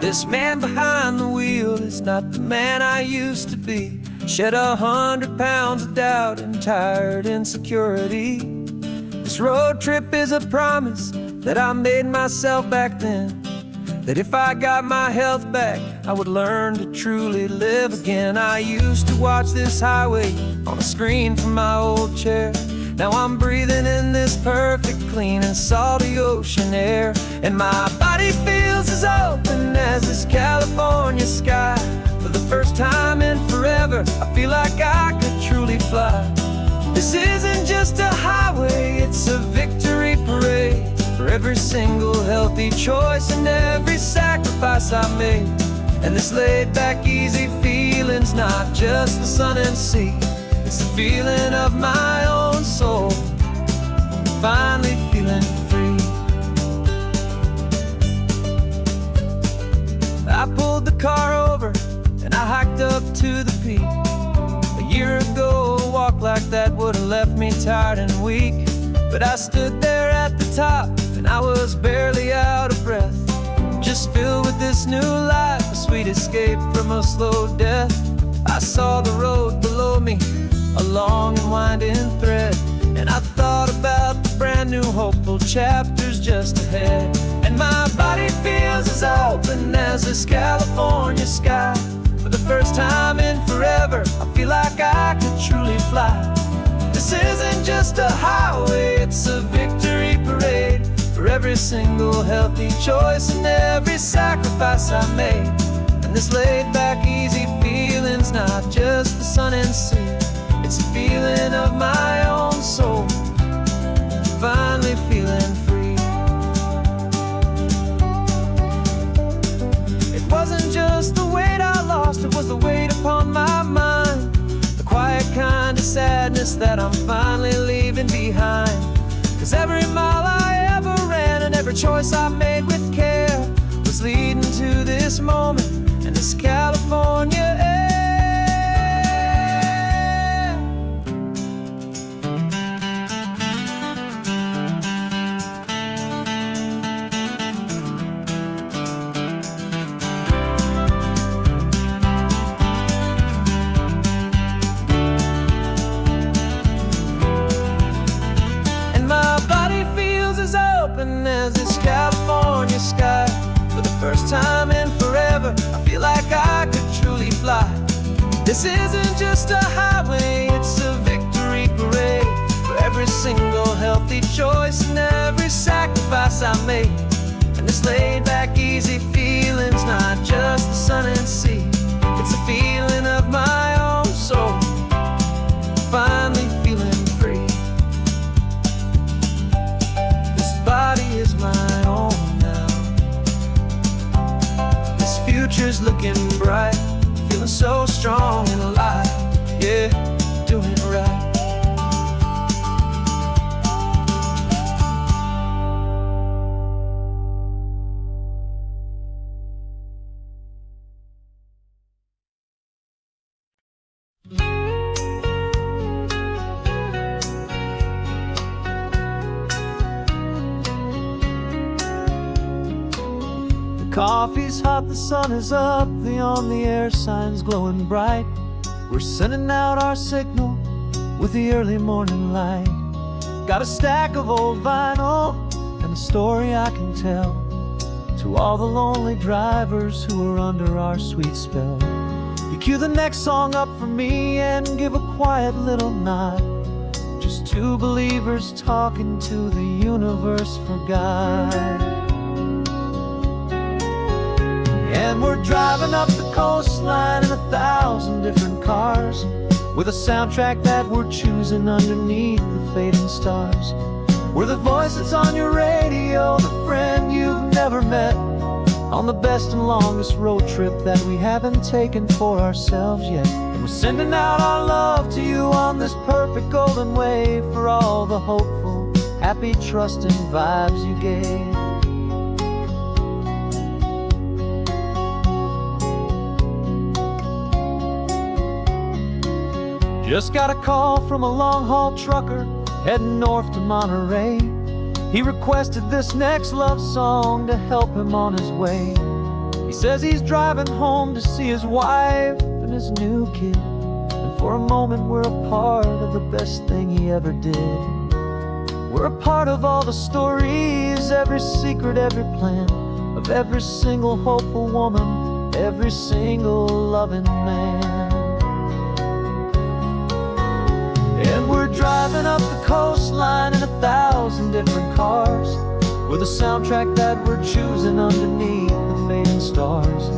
This man behind the wheel is not the man I used to be. Shed 100 pounds of doubt and tired insecurity. This road trip is a promise that I made myself back then, that if I got my health back, I would learn to truly live again. I used to watch this highway on a screen from my old chair. Now I'm breathing in this perfect, clean and salty ocean air. And my body feels as open as this California sky. For the first time in forever, I feel like I could truly fly. This isn't just a highway, it's a victory parade. For every single healthy choice and every sacrifice I made. And this laid back easy feeling's not just the sun and sea, it's the feeling of my own soul, finally feeling free. I pulled the car over and I hiked up to the peak. A year ago, a walk like that would have left me tired and weak. But I stood there at the top and I was barely out of breath, just filled with this new life, a sweet escape from a slow death. I saw the road below me, a long and winding thread, and I thought about the brand new hopeful chapters just ahead. And my body feels as open as this California sky. For the first time in forever, I feel like I could truly fly. This isn't just a highway, it's a victory parade. For every single healthy choice and every sacrifice I made. And this laid back easy feeling's not just the sun and sea, it's a feeling of my own soul, finally feeling free. It wasn't just the weight I lost, it was the weight upon my mind. The quiet kind of sadness that I'm finally leaving behind. Cause every mile I ever ran and every choice I made with care was leading to this moment and this California air. As this California sky. For the first time in forever, I feel like I could truly fly. This isn't just a highway, it's a victory parade. For every single healthy choice and every sacrifice I made. And this laid back easy feeling's not just the sun and sea, it's a feeling of my own soul, finally feeling free. Body is my own now. This future's looking bright, feeling so strong and alive. Yeah, doing it right. Coffee's hot, the sun is up, the on-the-air sign's glowing bright. We're sending out our signal with the early morning light. Got a stack of old vinyl and a story I can tell to all the lonely drivers who are under our sweet spell. You cue the next song up for me and give a quiet little nod. Just two believers talking to the universe for God. And we're driving up the coastline in 1,000 different cars, with a soundtrack that we're choosing underneath the fading stars. We're the voice that's on your radio, the friend you've never met, on the best and longest road trip that we haven't taken for ourselves yet. And we're sending out our love to you on this perfect golden wave, for all the hopeful, happy, trusting vibes you gave. Just got a call from a long-haul trucker heading north to Monterey. He requested this next love song to help him on his way. He says he's driving home to see his wife and his new kid, and for a moment we're a part of the best thing he ever did. We're a part of all the stories, every secret, every plan, of every single hopeful woman, every single loving man. And we're driving up the coastline in 1,000 different cars. We're the soundtrack that we're choosing underneath the fading stars.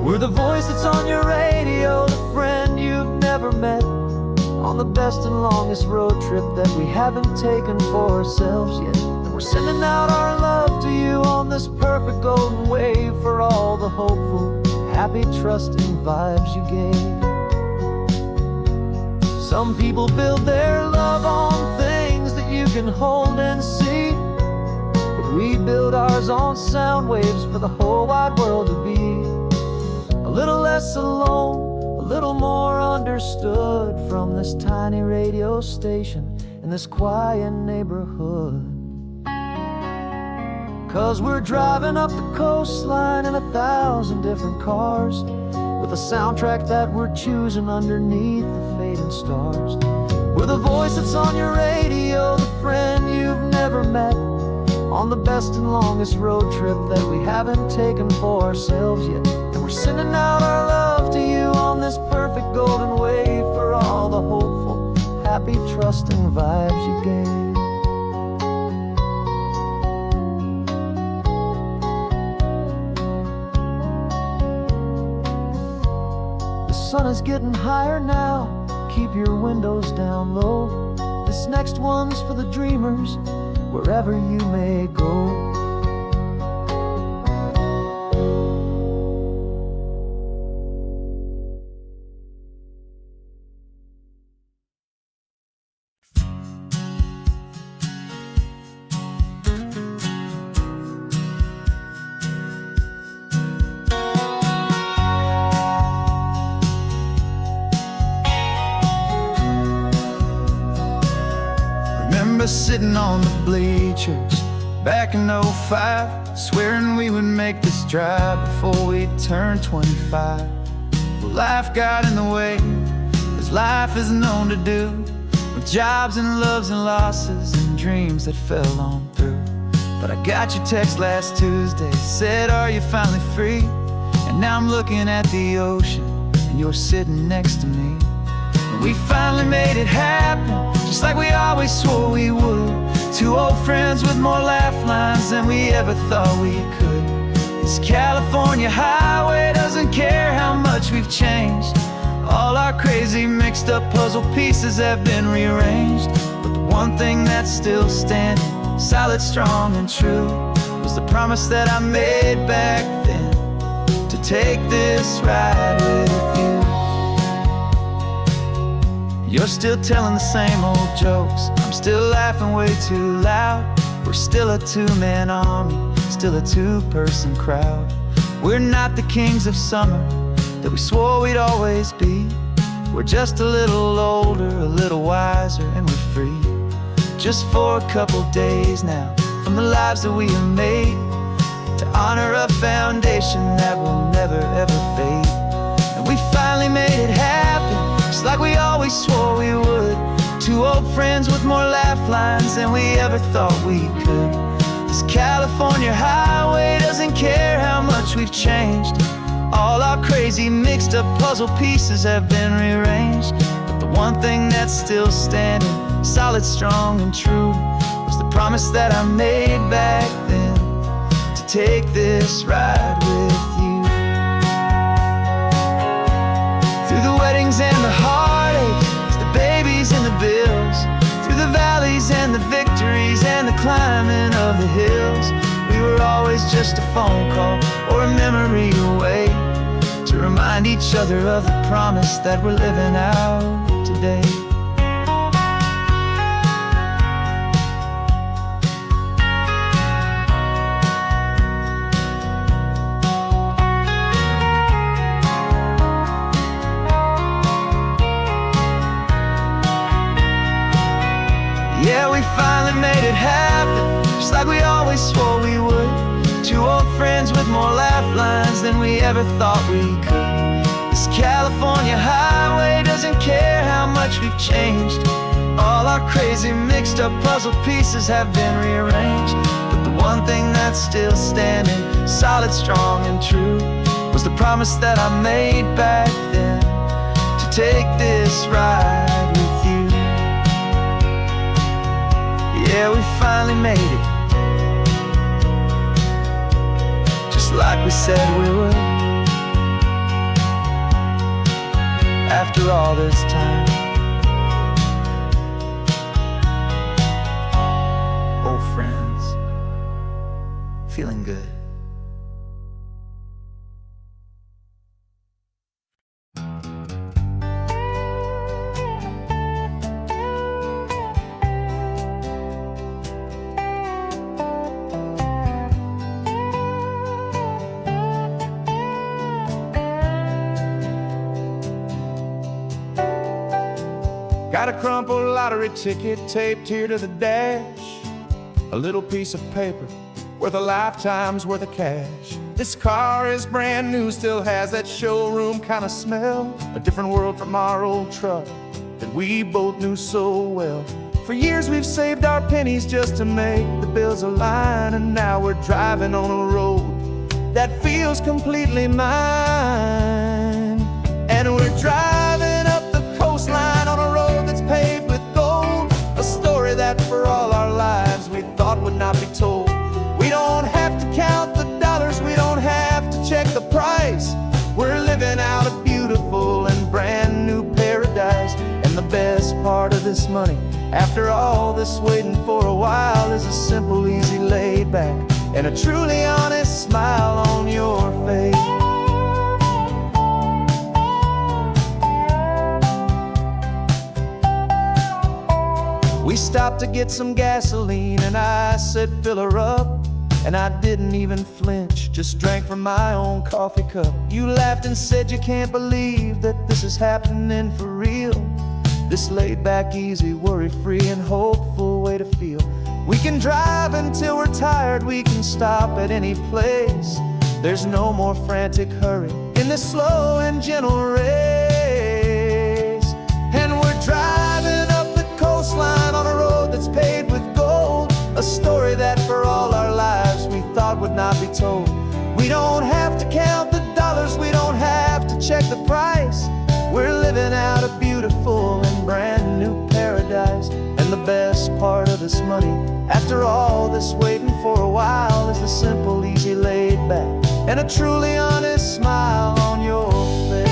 We're the voice that's on your radio, the friend you've never met, on the best and longest road trip that we haven't taken for ourselves yet. And we're sending out our love to you on this perfect golden wave, for all the hopeful, happy, trusting vibes you gave. Some people build their love on things that you can hold and see, but we build ours on sound waves for the whole wide world to be a little less alone, a little more understood, from this tiny radio station in this quiet neighborhood. 'Cause we're driving up the coastline in 1,000 different cars, with a soundtrack that we're choosing underneath the fading stars. We're the voice that's on your radio, the friend you've never met, on the best and longest road trip that we haven't taken for ourselves yet. And we're sending out our love to you on this perfect golden wave, for all the hopeful, happy, trusting vibes you gave. The sun is getting higher now, keep your windows down low. This next one's for the dreamers, wherever you may go. Remember sitting on the bleachers back in '05, swearing we would make this drive before we turned 25. Well, life got in the way, as life is known to do, with jobs and loves and losses and dreams that fell on through. But I got your text last Tuesday, said, are you finally free? And now I'm looking at the ocean, and you're sitting next to me. And we finally made it happen, just like we always swore we would. Two old friends with more laugh lines than we ever thought we could. This California highway doesn't care how much we've changed. All our crazy mixed up puzzle pieces have been rearranged, but the one thing that's still standing, solid, strong, and true, was the promise that I made back then, to take this ride with you. You're still telling the same old jokes, I'm still laughing way too loud. We're still a two-man army, still a two-person crowd. We're not the kings of summer that we swore we'd always be. We're just a little older, a little wiser, and we're free. Just for a couple days now, from the lives that we have made, to honor a foundation that will never ever fade. And we finally made it happen, just like we always swore we would. Two old friends with more laugh lines than we ever thought we could. This California highway doesn't care how much we've changed. All our crazy mixed up puzzle pieces have been rearranged, but the one thing that's still standing, solid, strong, and true, was the promise that I made back then, to take this ride with you. Through the weddings and the heartaches, the babies and the bills, through the valleys and the victories and the climbing of the hills, we were always just a phone call or a memory away, to remind each other of the promise that we're living out today. Yeah, we finally made it happen, just like we always swore we would. Two old friends with more laugh lines than we ever thought we could. This California highway doesn't care how much we've changed. All our crazy mixed up puzzle pieces have been rearranged. But the one thing that's still standing, solid, strong, and true, was the promise that I made back then, to take this ride with you. Yeah, we finally made it, just like we said we would. After all this time, old friends, feeling good. Got a crumpled lottery ticket taped here to the dash, a little piece of paper worth a lifetime's worth of cash. This car is brand new, still has that showroom kind of smell, a different world from our old truck that we both knew so well. For years we've saved our pennies just to make the bills align, and now we're driving on a road that feels completely mine. And we're driving up the coastline on a road that's paved with gold, a story that for all our lives we thought would not be told. We don't have to count the dollars, we don't have to check the price. We're living out a beautiful and brand new paradise. And the best part of this money, after all this waiting for a while, is a simple, easy, laid back, and a truly honest smile on your face. We stopped to get some gasoline, and I said fill her up, and I didn't even flinch, just drank from my own coffee cup. You laughed and said you can't believe that this is happening for real. This laid back, easy, worry-free and hopeful way to feel. We can drive until we're tired, we can stop at any place. There's no more frantic hurry in this slow and gentle race. And we're driving up the coastline on a road that's paved with gold, a story that for all our lives we thought would not be told. We don't have to count the dollars, we don't have to check the price. We're living out a beautiful and brand new paradise. And the best part of this money, after all this waiting for a while, is the simple, easy, laid back, and a truly honest smile on your face.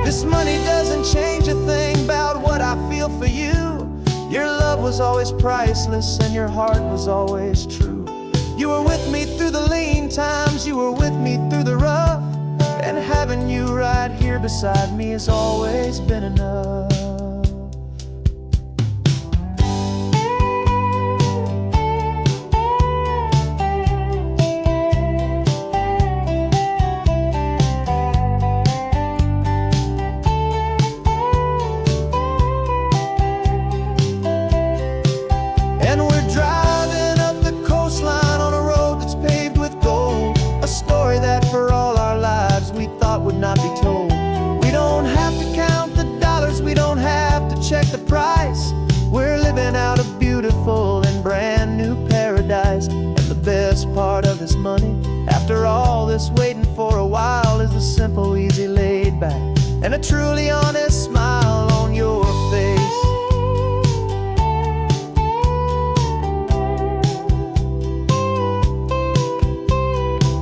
This money doesn't change a thing about what I feel for you. Your love was always priceless and your heart was always true. You were with me through the lean times, you were with me through the rough, and having you right here beside me has always been enough. And we're driving up the coastline on a road that's paved with gold, a story that for all our lives we thought would not be told. We don't have to count the dollars, we don't have to check the price. We're living out a beautiful and brand new paradise. And the best part of this money, after all this waiting for a while, is the simple, easy, laid back, and a truly honest smile on your face.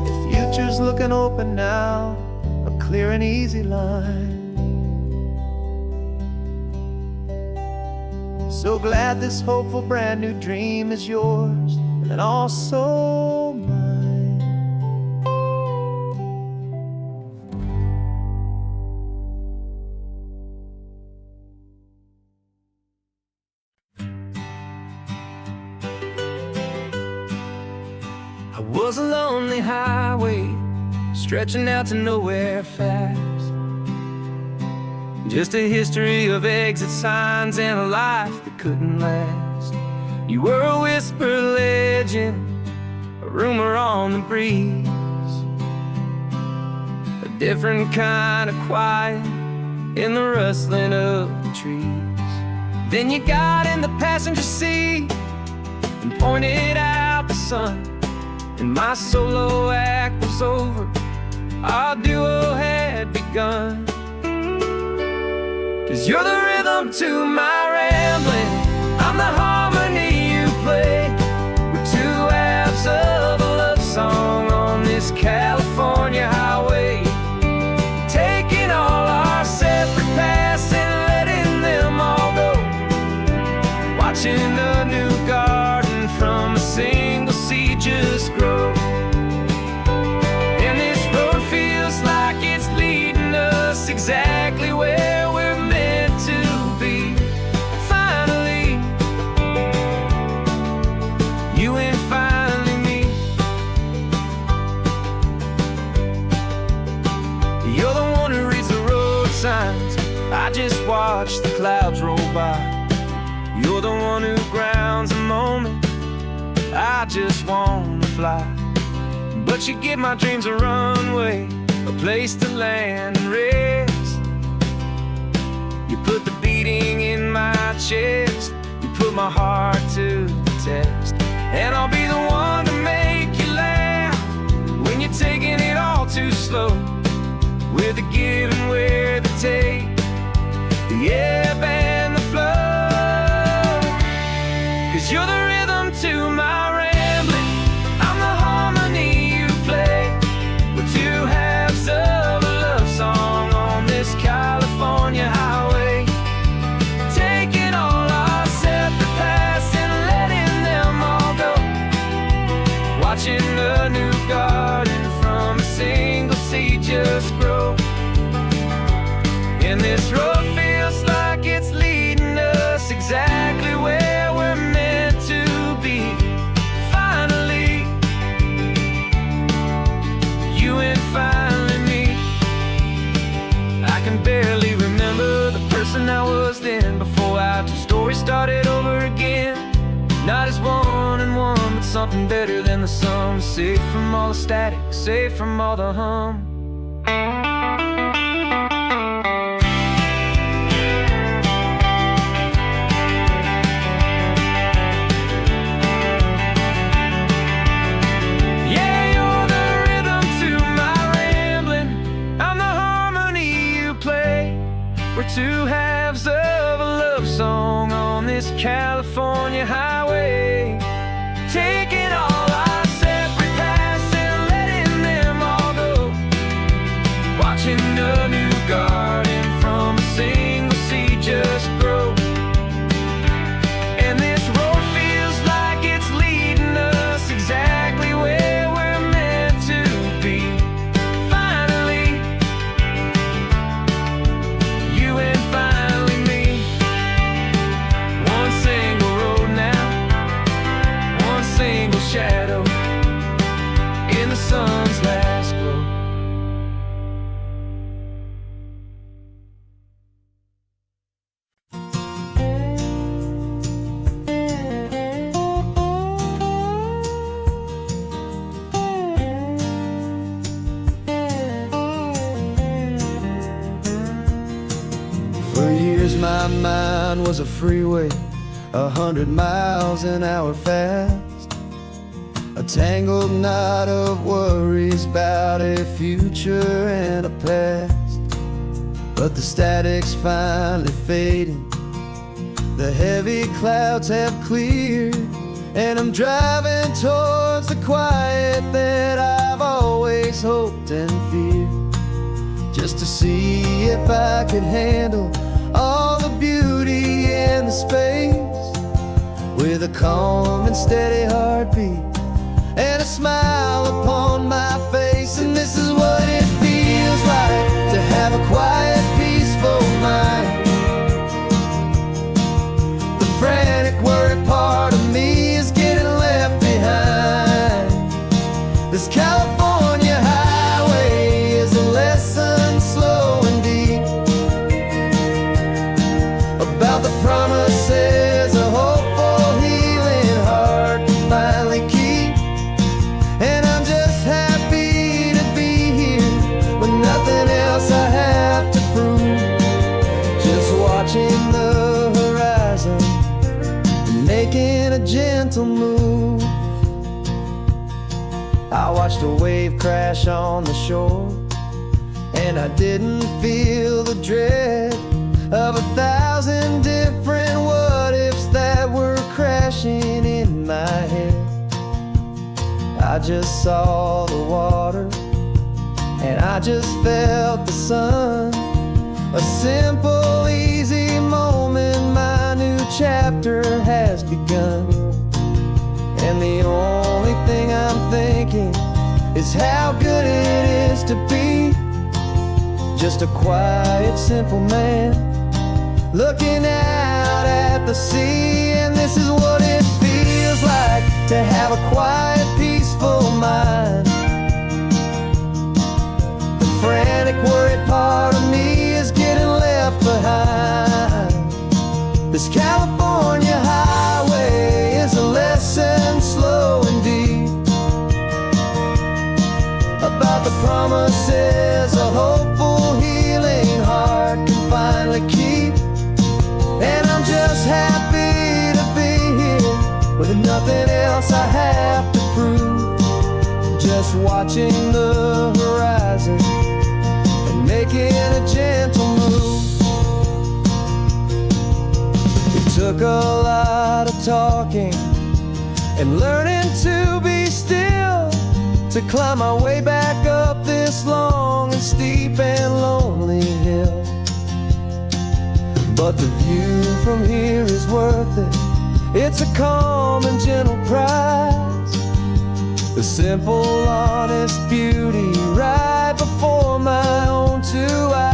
The future's looking open now, a clear and easy line. So glad this hopeful brand new dream is yours and also mine. I was a lonely highway stretching out to nowhere fast. Just a history of exit signs and a life that couldn't last. You were a whisper legend, a rumor on the breeze, a different kind of quiet in the rustling of the trees. Then you got in the passenger seat and pointed out the sun, and my solo act was over, our duo had begun. 'Cause you're the rhythm to my rambling, I'm the harmony you play. We're two halves of a love song on this California highway, taking all our separate paths and letting them all go, watching a new garden from a single seed just grow. And this road feels like it's leading us exactly where we're meant to be. Finally, you and finally me. You're the one who reads the road signs, I just watch the clouds roll by. You're the one who grounds a moment, I just wanna fly. But you give my dreams a runway, a place to land and rest. You put the beating in my chest, you put my heart to the test. And I'll be the one to make you laugh when you're taking it all too slow. We're the give and we're the take, the ebb and the flow. 'Cause you're the rhythm to my rambling, I'm the harmony you play. We're two halves of a love song on this California highway, taking all our separate paths and letting them all go, watching a new garden from a single seed just grow. And this road feels like it's leading us exactly where we're meant to be. Finally, you and finally me. I can barely remember the person I was then, before our two stories started over again. Not as one and one, but something better than the sum. Safe from all the static, safe from all the hum. We're two halves of a love song on this California highway, taking all our separate paths and letting them all go, watching a new garden from a single seed just grow. And this road feels like it's leading us exactly where we're meant to be. Finally, you and finally me. One single road now, one single shadow in the sun's last glow. For years my mind was a freeway, 100 miles an hour fast, a tangled knot of worries about a future and a past. But the static's finally fading, the heavy clouds have cleared, and I'm driving towards the quiet that I've always hoped and feared, just to see if I could handle all the beauty and the space, with a calm and steady heartbeat and a smile upon my face. And this is what it feels like to have a quiet, peaceful mind. The frantic, worried part of me is getting left behind. This California highway is a lesson slow and deep about the promises of hopeful healing watching the horizon and making a gentle move. I watched a wave crash on the shore, and I didn't feel the dread of 1,000 different what-ifs that were crashing in my head. I just saw the water, and I just felt the sun. A simple, easy moment, my new chapter has begun. And the only thing I'm thinking is how good it is to be just a quiet, simple man looking out at the sea. And this is what it feels like to have a quiet, peaceful mind. The frantic, worried part of me is getting left behind. This California highway is a lesson slow and deep about the promises a hopeful, healing heart can finally keep. And I'm just happy to be here with nothing else I have to prove. Just watching the horizon and making a gentle move. It took a lot of talking and learning to be still to climb my way back up this long and steep and lonely hill. But the view from here is worth it. It's a calm and gentle prize, the simple, honest beauty right before my own two eyes.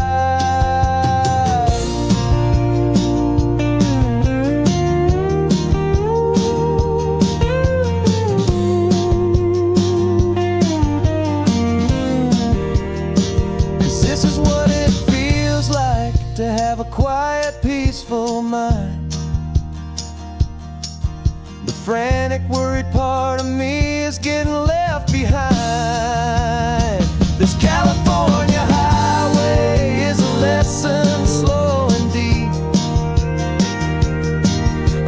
To have a quiet, peaceful mind. The frantic, worried part of me is getting left behind. This California highway is a lesson slow and deep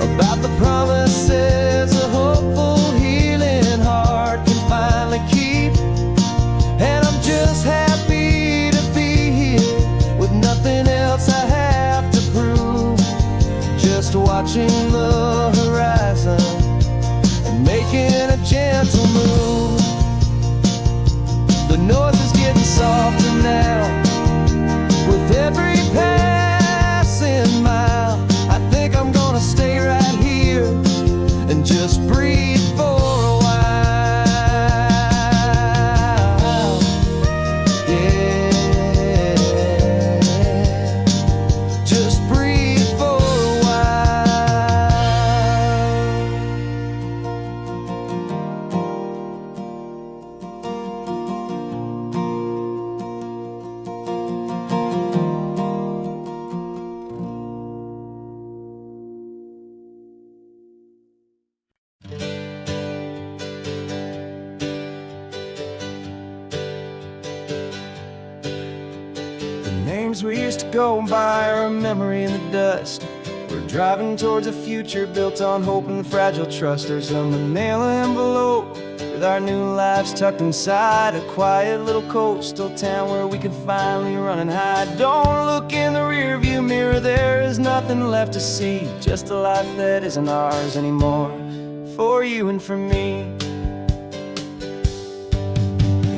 about the promises a hopeful, healing heart can finally keep. And I'm just happy to be here with nothing else I have to prove. Just watching the horizon and making a gentle move. The noise is getting softer now with every passing mile. I think I'm gonna stay right here and just breathe for a while. We used to go by are a memory in the dust. We're driving towards a future built on hope and fragile trust. There's a manila envelope with our new lives tucked inside, a quiet little coastal town where we could finally run and hide. Don't look in the rearview mirror, there is nothing left to see, just a life that isn't ours anymore, for you and for me.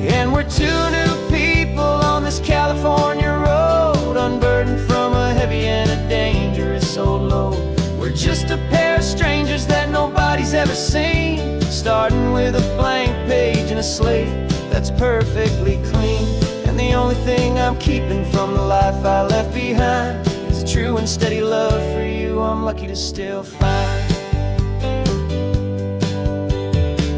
And we're two new people on this California road, unburdened from a heavy and a dangerous old load. We're just a pair of strangers that nobody's ever seen, starting with a blank page and a slate that's perfectly clean. And the only thing I'm keeping from the life I left behind is a true and steady love for you I'm lucky to still find.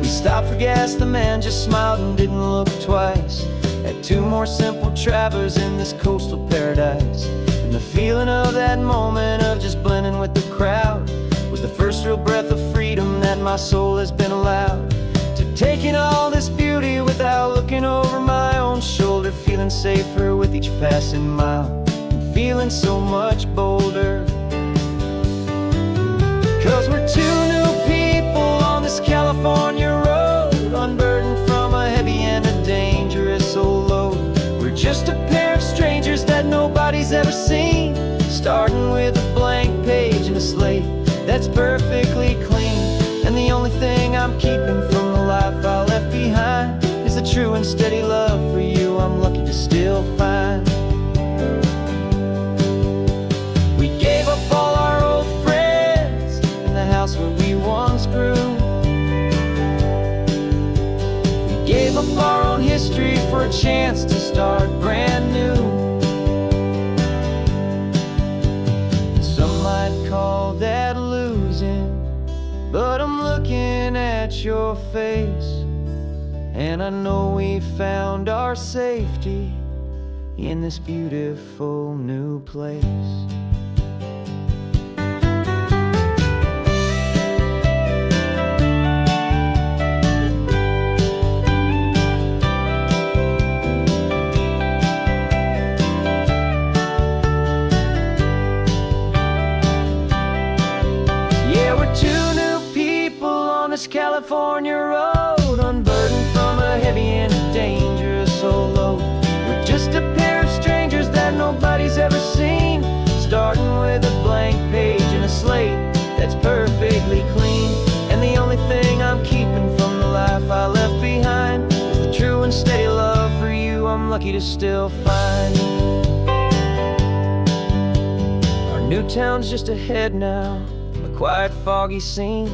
We stopped for gas, the man just smiled and didn't look twice. Had two more simple travelers in this coastal paradise. And the feeling of that moment of just blending with the crowd was the first real breath of freedom that my soul has been allowed to take in all this beauty without looking over my own shoulder, feeling safer with each passing mile, and feeling so much bolder. slate that's perfectly clean. And the only thing I'm keeping from the life I left behind is the true and steady love for you I'm lucky to still find. We gave up all our old friends in the house where we once grew. We gave up our own history for a chance to start brand new. Some might call that losing, but I'm looking at your face, and I know we found our safety in this beautiful new place. Yeah, we're two new people on this California road, unburdened from a heavy and dangerous old load. We're just a pair of strangers that nobody's ever seen, starting with a blank page and a slate that's perfectly clean. And the only thing I'm keeping from the life I left behind is the true and steady love for you I'm lucky to still find. Our new town's just ahead now, a quiet, foggy scene.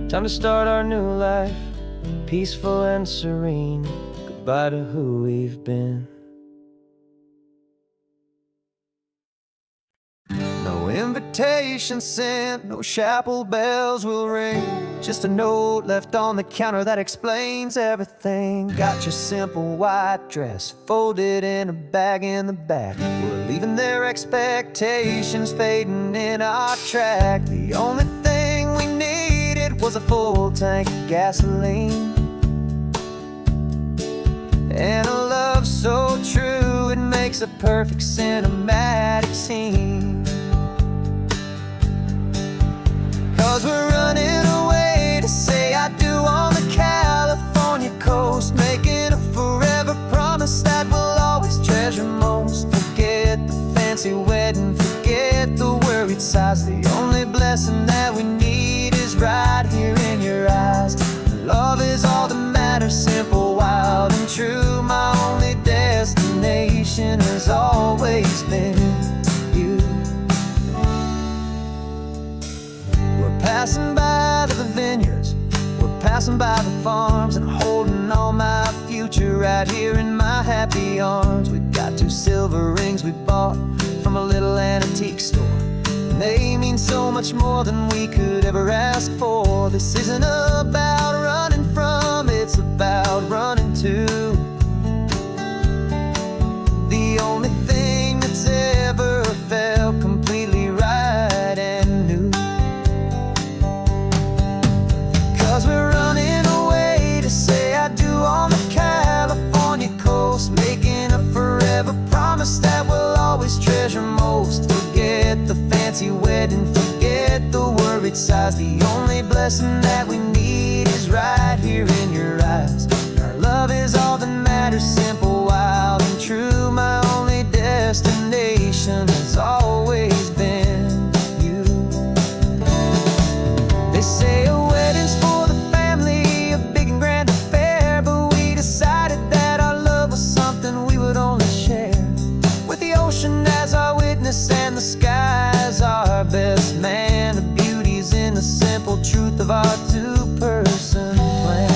Time to start our new life, peaceful and serene. Goodbye to who we've been. No invitation sent, no chapel bells will ring. Just a note left on the counter that explains everything. Got your simple white dress folded in a bag in the back. We're leaving their expectations fading in our track. The only thing we needed was a full tank of gasoline, and a love so true it makes a perfect cinematic scene. 'Cause we're running away to say I do on the California coast, making a forever promise that we'll always treasure most. Forget the fancy wedding, forget the worried sighs. The only blessing that we need is right here in your eyes. Love is all that matters, simple, wild and true. My only destination has always been you. We're passing by the vineyards, we're passing by the farms, and holding all my future right here in my happy arms. We've got 2 silver rings we bought from a little antique store, and they mean so much more than we could ever ask for. This isn't about running from, it's about running to the only thing that's ever felt completely right and new. 'Cause we're running away to say I do on the California coast, making a forever promise that we'll always treasure most. Forget the fancy wedding, forget the worried sighs. The only blessing that we need is right here in your eyes. Our love is all that matters, simple, wild and true. My only destination has always been you. They say a wedding's for the family, a big and grand affair, but we decided that our love was something we would only share with the ocean as our witness and the sky as our best man. The beauty's in the simple truth of our 2-person plan.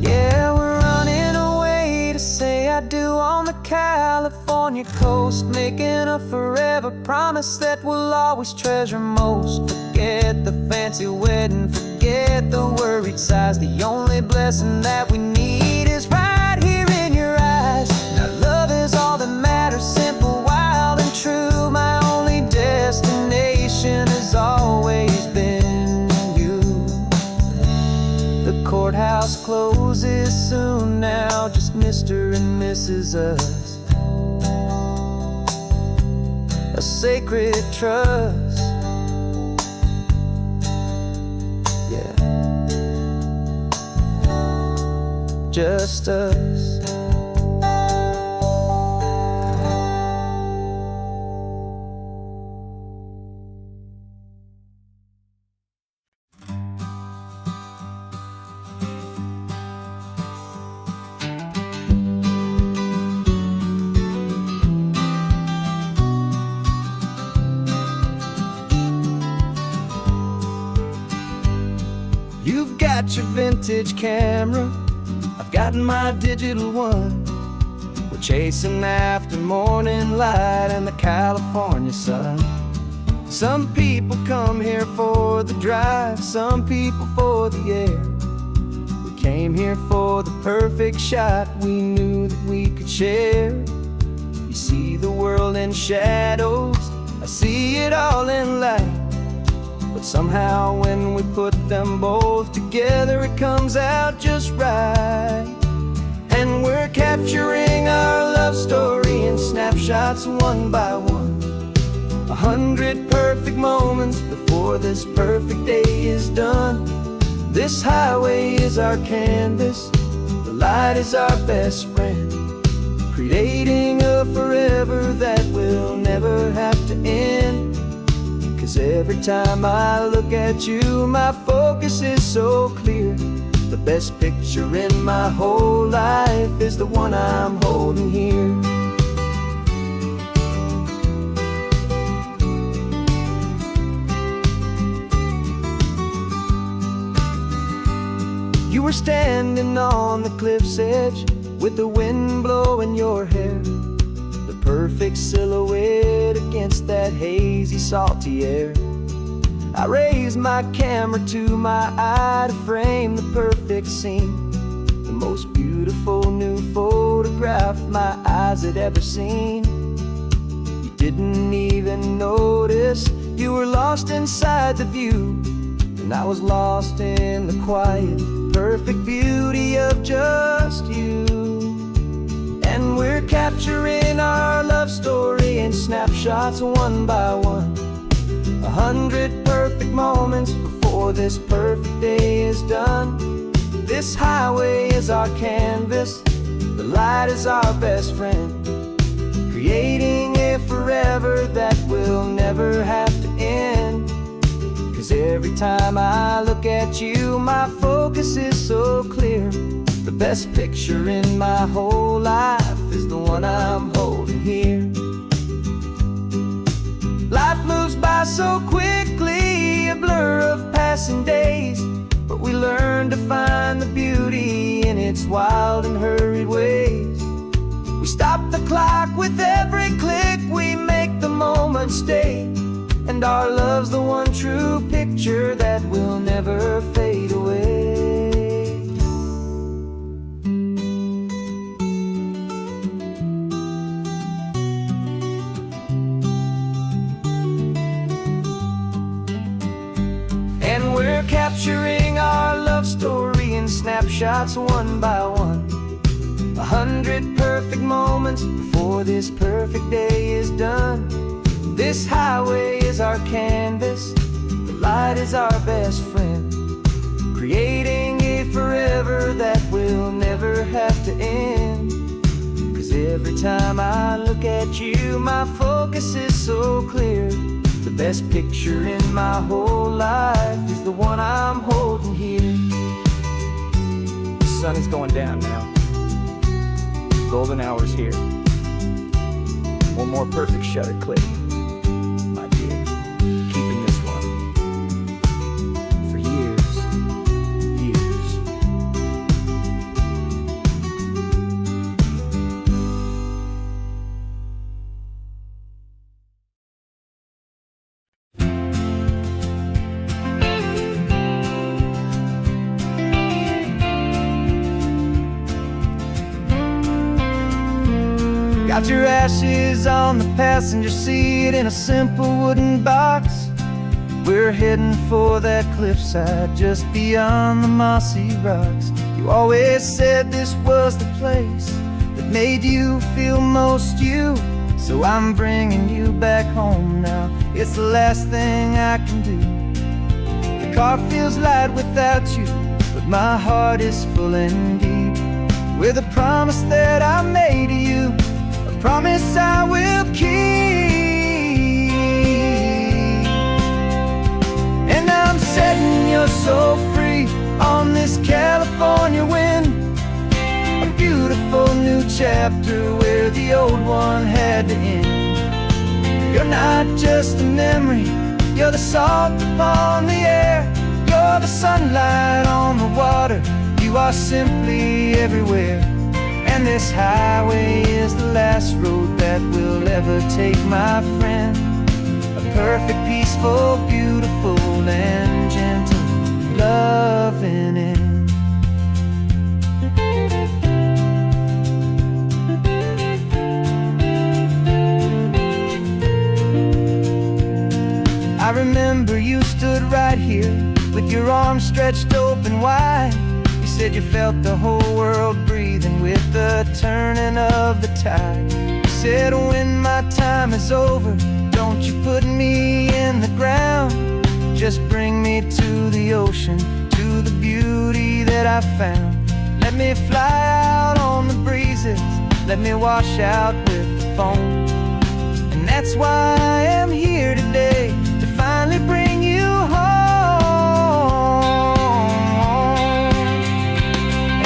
Yeah, we're running away to say I do on the California coast, making a forever promise that we'll always treasure most. Forget the fancy wedding, forget the worried sighs. The only blessing that we need is right here in your eyes. Now love is all that matters, simple, wild and true. My only destination has always been you. The courthouse closes soon now, just Mr. and Mrs. Us, a sacred trust. just us. You've got your vintage camera, I've got my digital one. We're chasing after morning light and the California sun. Some people come here for the drive, some people for the air. We came here for the perfect shot we knew that we could share. You see the world in shadows, I see it all in light. But somehow when we put them both together, it comes out just right. And we're capturing our love story in snapshots one by one. 100 perfect moments before this perfect day is done. This highway is our canvas, the light is our best friend, creating a forever that will never have to end. 'Cause every time I look at you, my focus is so clear. The best picture in my whole life is the one I'm holding here. You were standing on the cliff's edge with the wind blowing your hair, the perfect silhouette against that hazy, salty air. I raised my camera to my eye to frame the perfect scene, the most beautiful new photograph my eyes had ever seen. You didn't even notice, you were lost inside the view, and I was lost in the quiet, perfect beauty of just you. And we're capturing our love story in snapshots one by one. 100 perfect moments before this perfect day is done. This highway is our canvas, the light is our best friend, creating a forever that will never have to end. 'Cause every time I look at you, my focus is so clear. The best picture in my whole life is the one I'm holding here. Life moves by so quickly, a blur of passing days, but we learn to find the beauty in its wild and hurried ways. We stop the clock with every click, we make the moment stay, and our love's the one true picture that will never fade away. And we're capturing our love story in snapshots one by one. 100 perfect moments before this perfect day is done. This highway is our canvas, the light is our best friend, creating a forever that will never have to end. 'Cause every time I look at you, my focus is so clear. The best picture in my whole life is the one I'm holding here. The sun is going down now, golden hour's here. One more perfect shutter click, my dear, keeping this one for years, years. Got your ashes on the passenger seat in a simple wooden box. We're heading for that cliffside just beyond the mossy rocks. You always said this was the place that made you feel most you, so I'm bringing you back home now. It's the last thing I can do. The car feels light without you, but my heart is full and deep. with a promise that I made to you, a promise I will keep. And I'm setting your soul free on this California wind, a beautiful new chapter where the old one had to end. You're not just a memory, you're the salt upon the air, you're the sunlight on the water, you are simply everywhere. And this highway is the last road that we'll ever take, my friend. A perfect, peaceful, beautiful, and gentle, loving end. I remember you stood right here with your arms stretched open wide. You said you felt the whole world breathing with the turning of the tide. You said, when my time is over, don't you put me in the ground, just bring me to the ocean, to the beauty that I found. Let me fly out on the breezes, let me wash out with the foam. And that's why I am here today, to finally bring you home.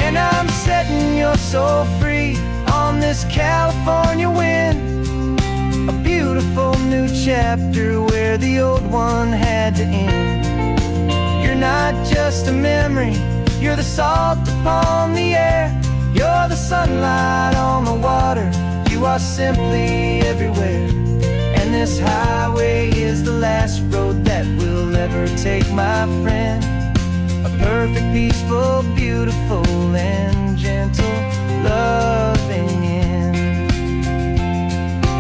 And I'm setting your soul free on this California wind, a beautiful new chapter where the old one had to end. You're not just a memory, you're the salt upon the air, you're the sunlight on the water, you are simply everywhere. And this highway is the last road that we'll ever take, my friend. A perfect, peaceful, beautiful, and gentle, loving end.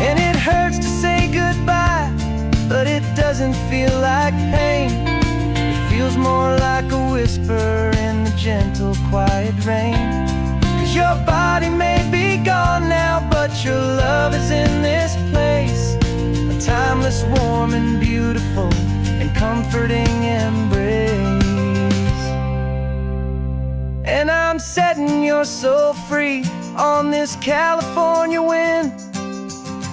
And it hurts to say goodbye, but it doesn't feel like pain. It feels more like a whisper in the gentle, quiet rain. 'Cause your body may be gone now, but your love is in this place, a timeless, warm, and beautiful, and comforting embrace. And I'm setting your soul free on this California wind,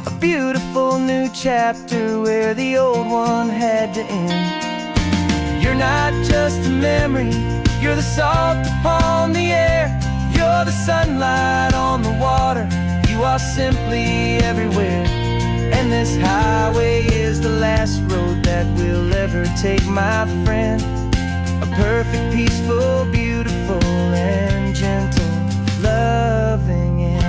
a beautiful new chapter where the old one had to end. You're not just a memory, you're the salt upon the air, you're the sunlight on the water, you are simply everywhere. And this highway is the last road that we'll ever take, my friend. A perfect, peaceful, beautiful, and gentle, loving end.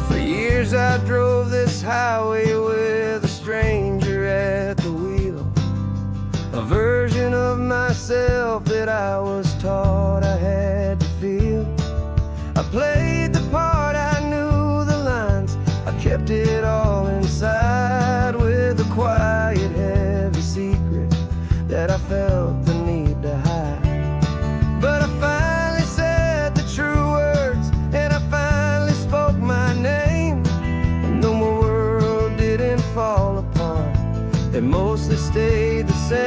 For years I drove this highway with a stranger at the wheel, a version of myself that I was taught I had to feel. I played the part, I knew the lines, I kept it all inside with a quiet, heavy secret that I felt the need to hide. But I finally said the true words, and I finally spoke my name. And though my world didn't fall apart, it mostly stayed the same.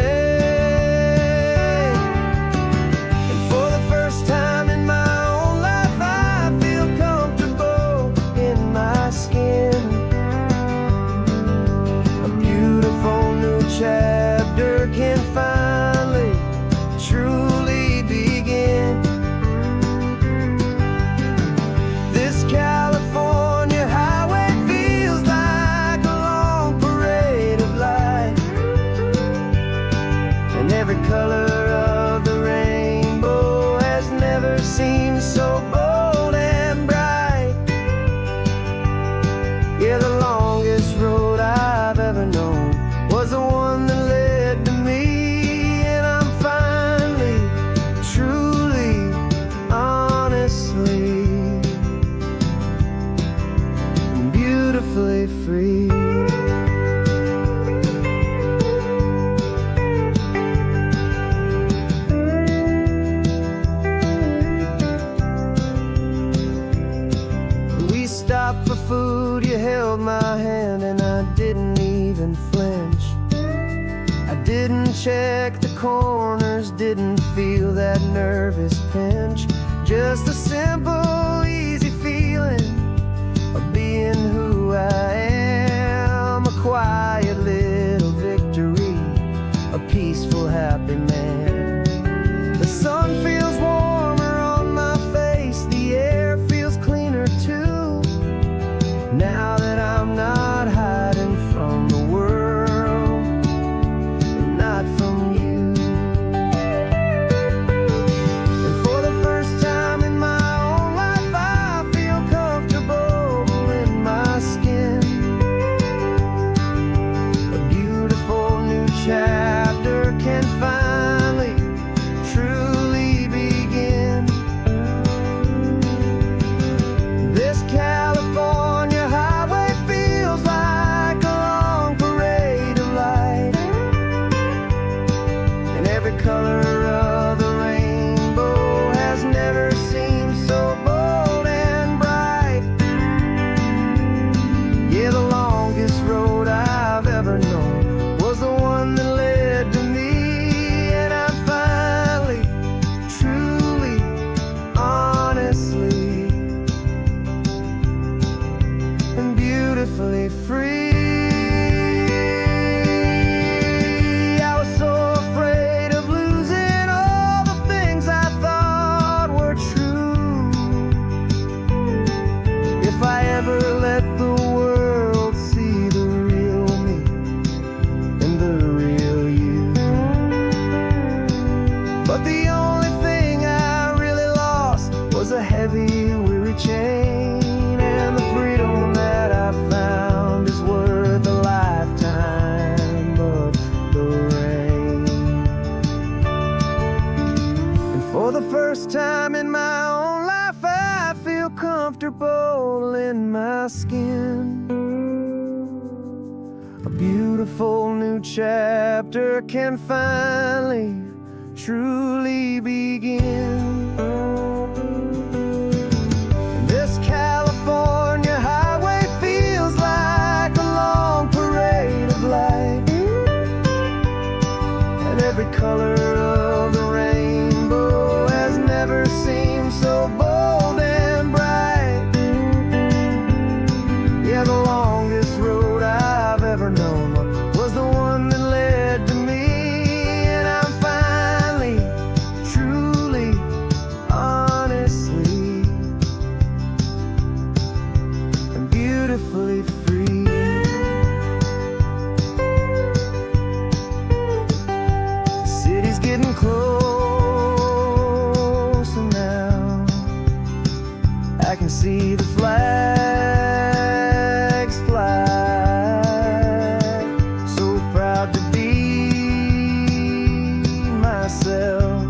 And for the first time in my own life, I feel comfortable in my skin. Didn't check the corners, didn't feel that nervous pinch. Just a simple, easy feeling of being who I am. A quiet little victory, a peaceful, happy man. The sun feels warmer on my face, the air feels cleaner too. Now that I'm not hiding from the world, and not from you. And for the first time in my own life, I feel comfortable in my skin. A beautiful new chapter can finally, truly begin. This California highway feels like a long parade of light, and every color of the rainbow has never seemed so bold and bright. Yeah, the longest road I've ever known was the one that led to me, and I'm finally, truly, honestly, and beautifully free. I was so afraid of losing all the things I thought were true. If I ever let the world see the real me and the real you. But the only thing I really lost was a heavy, weary chain, and the freedom that I found is worth a lifetime of the rain. And for the first time in my own life, I feel comfortable in my skin. A beautiful new chapter can finally, truly begin. This California highway feels like a long parade of light, and every color of the rainbow has never seemed so bold and bright. Yeah, the longest road I've ever known was the one that led to me, and I'm finally, truly, honestly, and beautifully free. The city's getting closer now. I can see the flags fly. So proud to be myself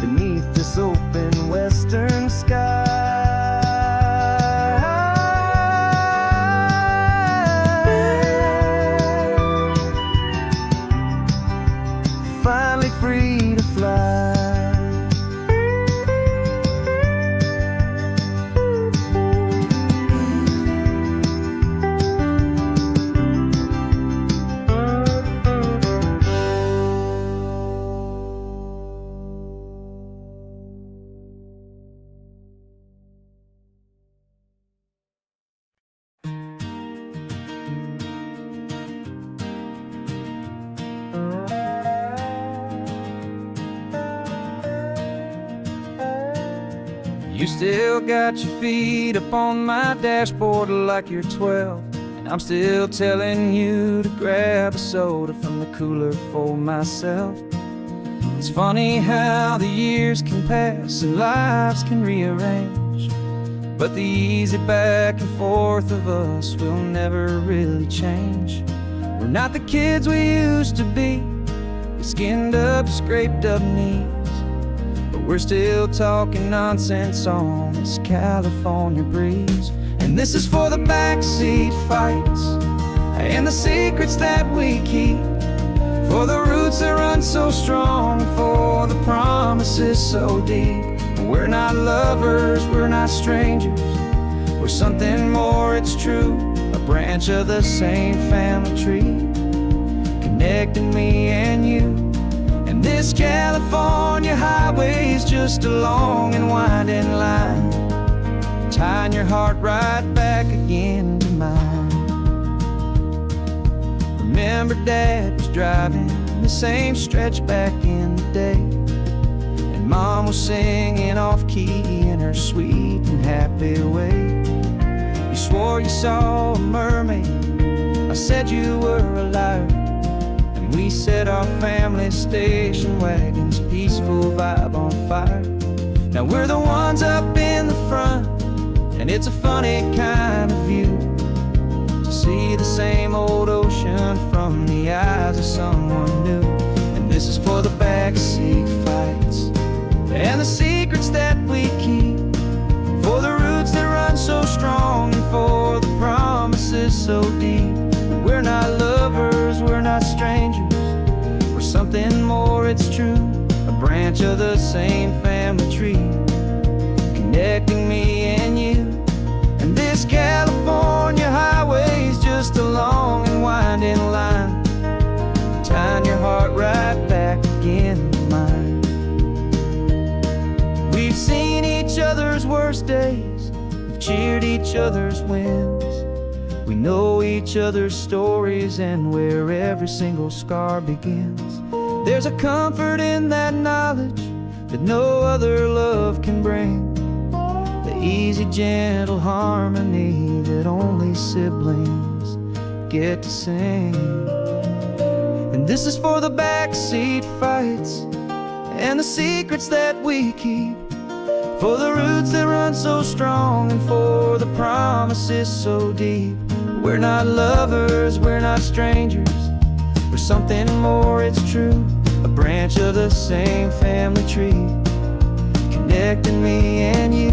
beneath this open western sky. Finally free to fly. You still got your feet up on my dashboard like you're 12, and I'm still telling you to grab a soda from the cooler for myself. It's funny how the years can pass and lives can rearrange, but the easy back and forth of us will never really change. We're not the kids we used to be, with skinned up, scraped up knees, but we're still talking nonsense on this California breeze. And this is for the backseat fights and the secrets that we keep, for the roots that run so strong, for the promises so deep. We're not lovers, we're not strangers, we're something more, it's true, a branch of the same family tree. connecting me and you. And this California highway is just a long and winding line, tying your heart right back again to mine. Remember Dad was driving the same stretch back in the day, and Mom was singing off-key in her sweet and happy way. You swore you saw a mermaid, I said you were a liar, and we set our family station wagon's peaceful vibe on fire. Now we're the ones up in the front, and it's a funny kind of view to see the same old ocean from the eyes of someone new. And this is for the backseat fights and the secrets that we keep, for the roots that run so strong and for the promises so deep. We're not lovers, we're not strangers, we're something more, it's true. A branch of the same family tree, connecting me and you. And this California highway is just a long and winding line, tying your heart right back again to mine. We've seen each other's worst days, we've cheered each other's wins. We know each other's stories and where every single scar begins. There's a comfort in that knowledge that no other love can bring, the easy, gentle harmony that only siblings get to sing. And this is for the backseat fights and the secrets that we keep, for the roots that run so strong and for the promises so deep. We're not lovers, we're not strangers, we're something more, it's true. A branch of the same family tree, connecting me and you.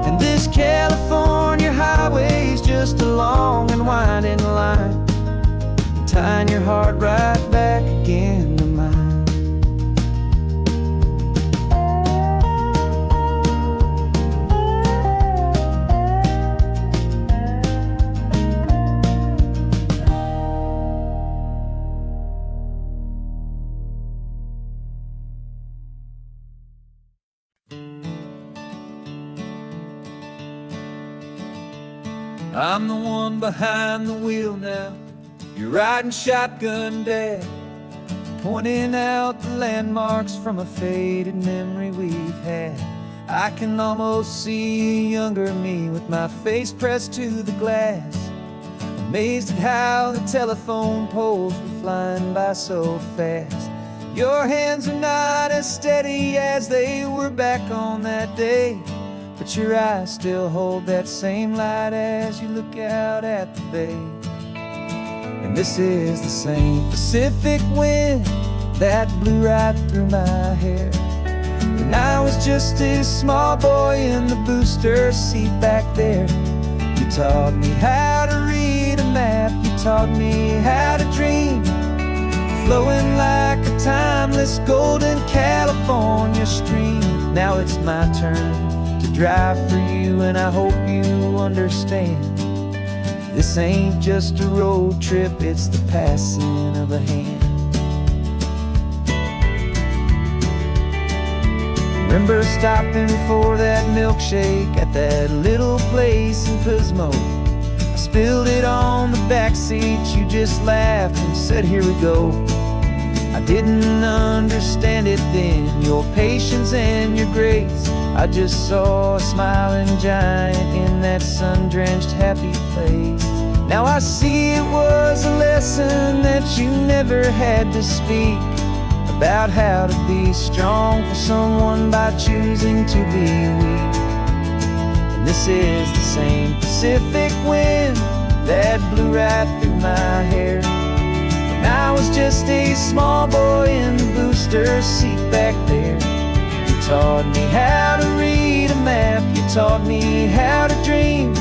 And this California highway is just a long and winding line, tying your heart right back again to mine. I'm the one behind the wheel now, you're riding shotgun, Dad, pointing out the landmarks from a faded memory we've had. I can almost see a younger me with my face pressed to the glass, amazed at how the telephone poles were flying by so fast. Your hands are not as steady as they were back on that day, but your eyes still hold that same light as you look out at the bay. And this is the same Pacific wind that blew right through my hair when I was just a small boy in the booster seat back there. You taught me how to read a map, you taught me how to dream, flowing like a timeless golden California stream. Now it's my turn to drive for you, and I hope you understand, this ain't just a road trip, it's the passing of a hand. Remember stopping for that milkshake at that little place in Pismo? I spilled it on the backseat, you just laughed and said, here we go. I didn't understand it then, your patience and your grace. I just saw a smiling giant in that sun-drenched happy place. Now I see it was a lesson that you never had to speak, about how to be strong for someone by choosing to be weak. And this is the same Pacific wind that blew right through my hair when I was just a small boy in the booster seat back there. You taught me how to read a map, you taught me how to dream,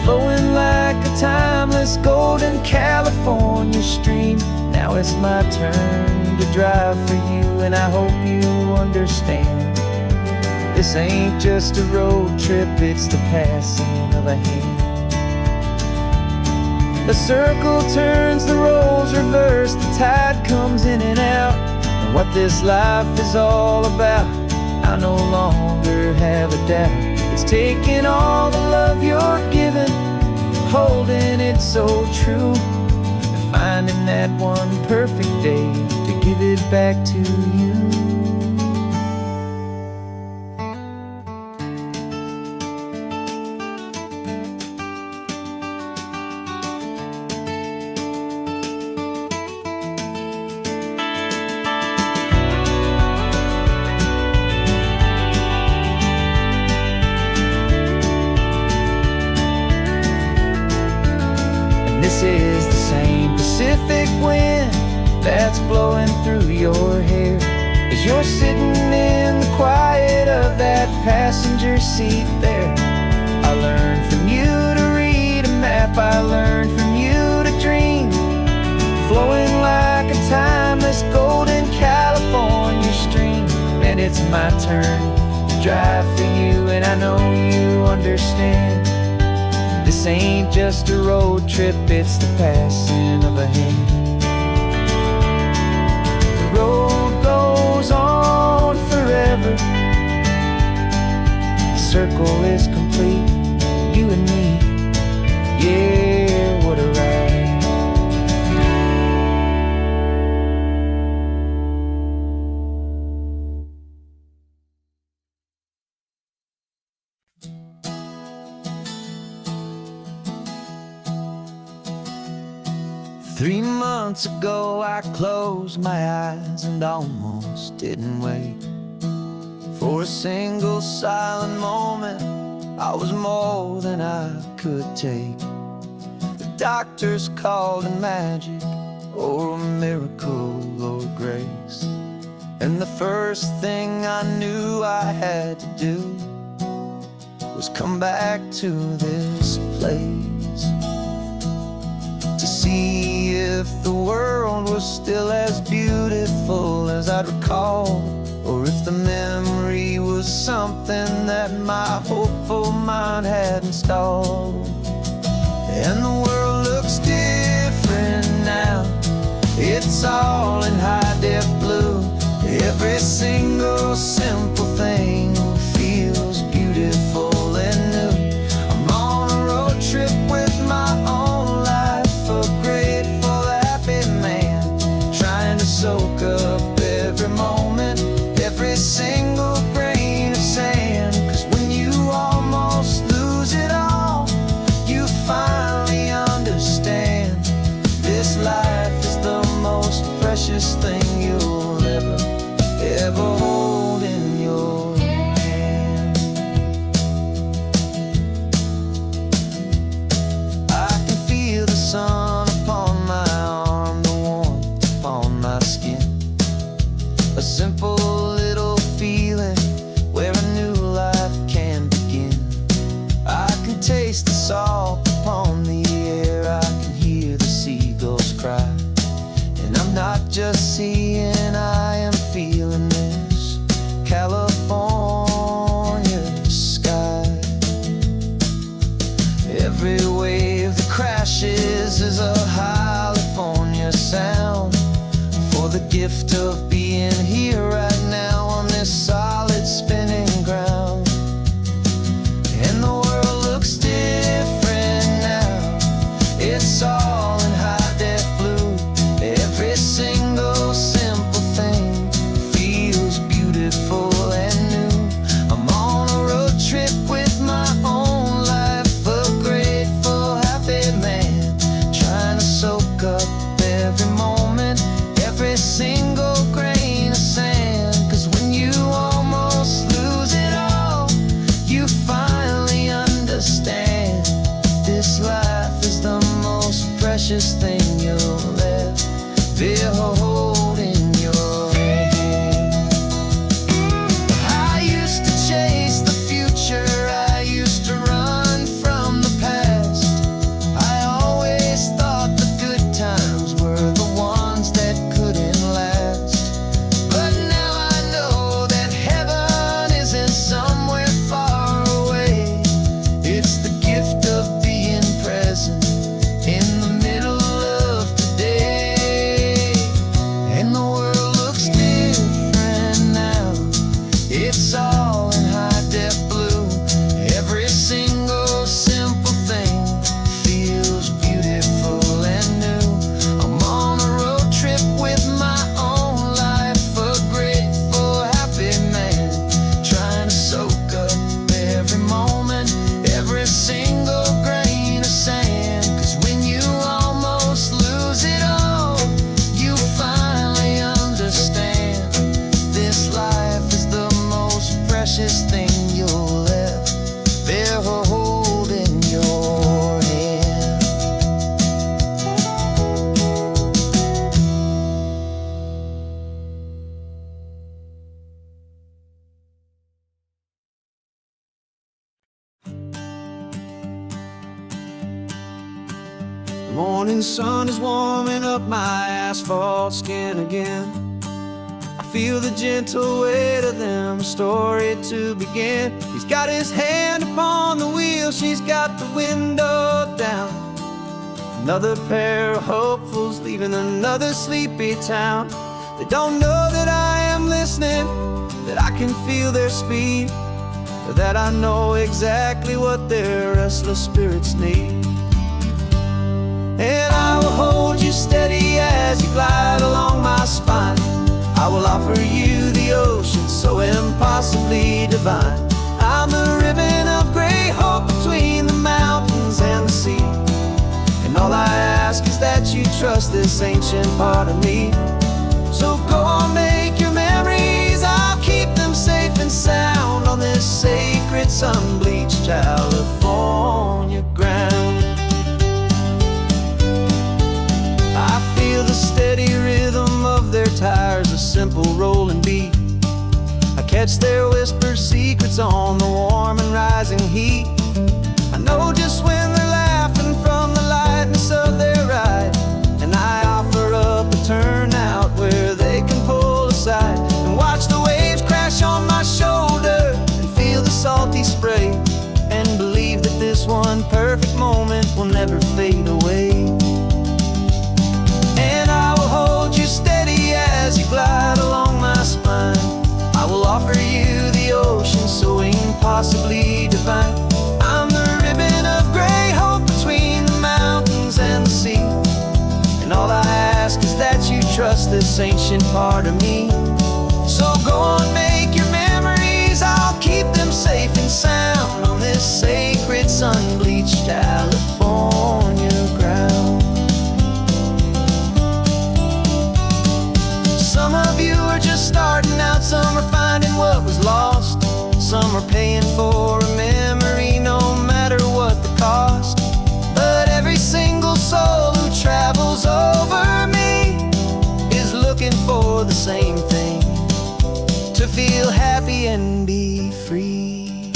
flowing like a timeless golden California stream. Now it's my turn to drive for you, and I hope you understand, this ain't just a road trip, it's the passing of a hand. The circle turns, the roles reverse, the tide comes in and out. And what this life is all about, I no longer have a doubt. It's taking all the love you're given, holding it so true, and finding that one perfect day to give it back to you. This is the same Pacific wind that's blowing through your hair as you're sitting in the quiet of that passenger seat there. I learned from you to read a map, I learned from you to dream, flowing like a timeless golden California stream. And it's my turn to drive for you, and I know you understand. This ain't just a road trip, it's the passing of a hand. The road goes on forever, the circle is complete, you and me, yeah, what a ride. 3 months ago I closed my eyes and almost didn't wait for a single silent moment. I was more than I could take. The doctors called it magic, or a miracle, or grace. And the first thing I knew I had to do was come back to this place, to see if the world was still as beautiful as I'd recall, or if the memory was something that my hopeful mind had installed. And the world looks different now, it's all in high-def blue. Every single simple thing feels beautiful and new. I'm on a road trip with my own life, a grateful, happy man, trying to soak up every moment, every single grain of sand. 'Cause when you almost lose it all, you finally understand this life is the most precious thing you'll ever hold. Morning sun is warming up my asphalt skin again. I feel the gentle weight of them, a story to begin. He's got his hand upon the wheel, she's got the window down. Another pair of hopefuls leaving another sleepy town. They don't know that I am listening, that I can feel their speed, or that I know exactly what their restless spirits need. And I will hold you steady as you glide along my spine. I will offer you the ocean so impossibly divine. I'm the ribbon of gray hope between the mountains and the sea. And all I ask is that you trust this ancient part of me. So go on, make your memories, I'll keep them safe and sound on this sacred sun-bleached California ground. I feel the steady rhythm of their tires, a simple rolling beat. I catch their whispered secrets on the warm and rising heat. I know just when they're laughing from the lightness of their ride, and I offer up a turnout where they can pull aside and watch the waves crash on my shoulder and feel the salty spray, and believe that this one perfect moment will never fade away. And I will hold you steady as you glide along my spine. I will offer you the ocean so impossibly divine. I'm the ribbon of gray hope between the mountains and the sea. And all I ask is that you trust this ancient part of me. So go on, make your memories, I'll keep them safe and sound on this sacred sun-bleached California ground. Some of you are just starting out, some are finding what was lost, some are paying for a memory no matter what the cost. But every single soul who travels over me is looking for the same thing, to feel happy and be free.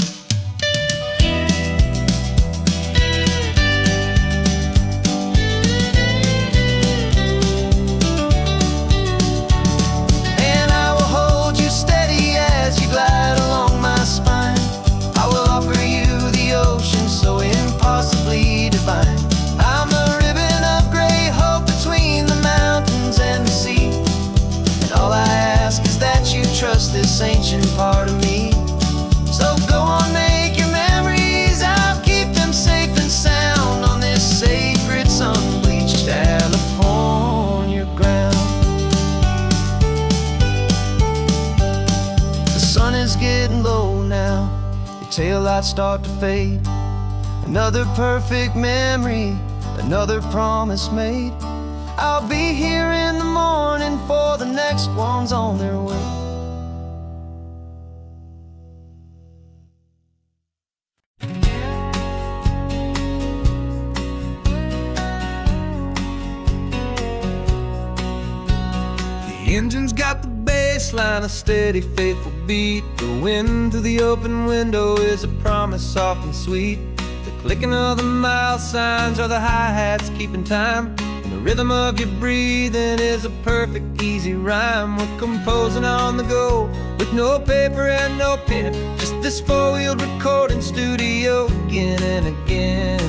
And I will hold you steady as you glide along my spine. I will offer you the ocean so impossibly divine. I'm the ribbon of gray hope between the mountains and the sea. And all I ask is that you trust this ancient part of me. So go on, make your memories, I'll keep them safe and sound on this sacred sun-bleached California ground. The sun is getting low now, your taillights start to fade. Another perfect memory, another promise made. I'll be here in the morning for the next ones on their way. The engine's got the bass line, a steady, faithful beat. The wind through the open window is a promise soft and sweet. The clicking of the mile signs are the hi-hats keeping time. And the rhythm of your breathing is a perfect, easy rhyme. We're composing on the go with no paper and no pen, just this four-wheeled recording studio again and again.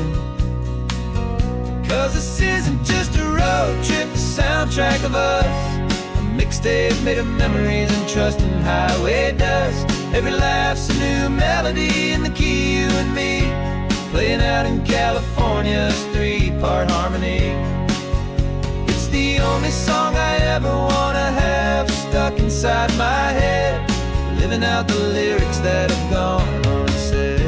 Cause this isn't just a road trip, the soundtrack of us. Mixtape made of memories and trust in highway dust. Every laugh's a new melody in the key, you and me, playing out in California's three-part harmony. It's the only song I ever wanna have stuck inside my head, living out the lyrics that have gone unsaid.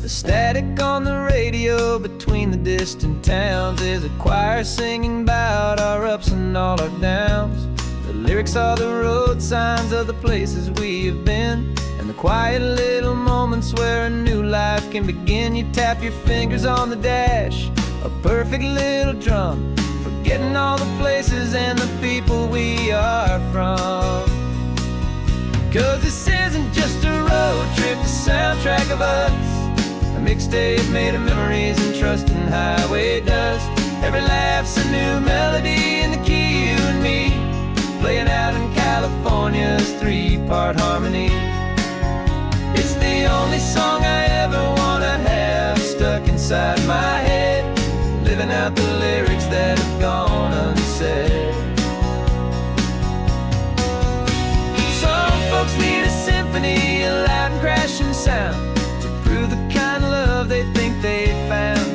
The static on the radio between the distant towns is a choir singing about our ups and all our downs. The lyrics are the road signs of the places we have been, and the quiet little moments where a new life can begin. You tap your fingers on the dash, a perfect little drum, forgetting all the places and the people we are from. Cause this isn't just a road trip, the soundtrack of us. A mixtape made of memories and trust in highway dust. Every laugh's a new melody in the key, you and me, playing out in California's three-part harmony. It's the only song I ever wanna have stuck inside my head, living out the lyrics that have gone unsaid. Some folks need a symphony, a loud and crashing sound, to prove the kind of love they think they found.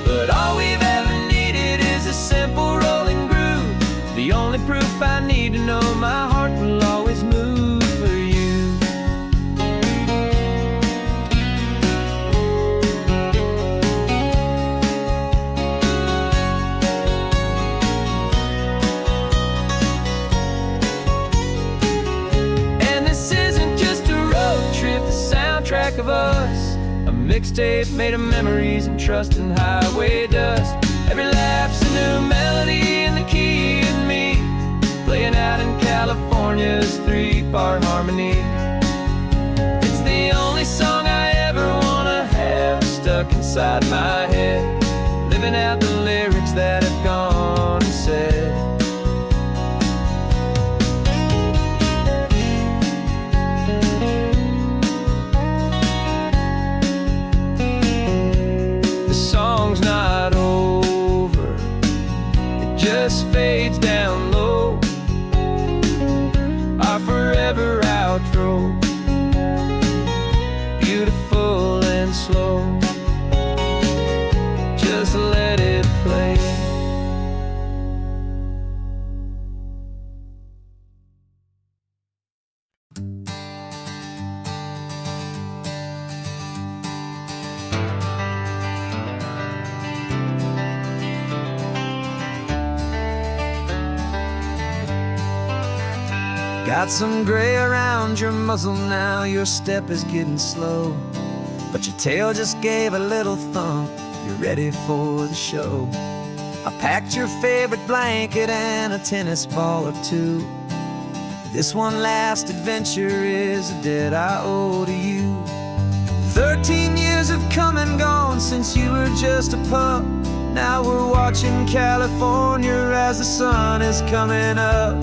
But all we've ever needed is a simple rolling groove, the only proof I need to know my heart will always move for you. And this isn't just a road trip, the soundtrack of us, a mixtape made of memories and trust in highway dust. Every laugh's a new melody in the key and me, playing out in California's three-part harmony. It's the only song I ever wanna have stuck inside my head, living out the lyrics that have gone unsaid. The song's not over, it just fades down low, our forever outro, beautiful and slow. Just let it play. Got some gray around your muzzle now, your step is getting slow, but your tail just gave a little thump, you're ready for the show. I packed your favorite blanket and a tennis ball or two. This one last adventure is a debt I owe to you. 13 years have come and gone since you were just a pup. Now we're watching California as the sun is coming up.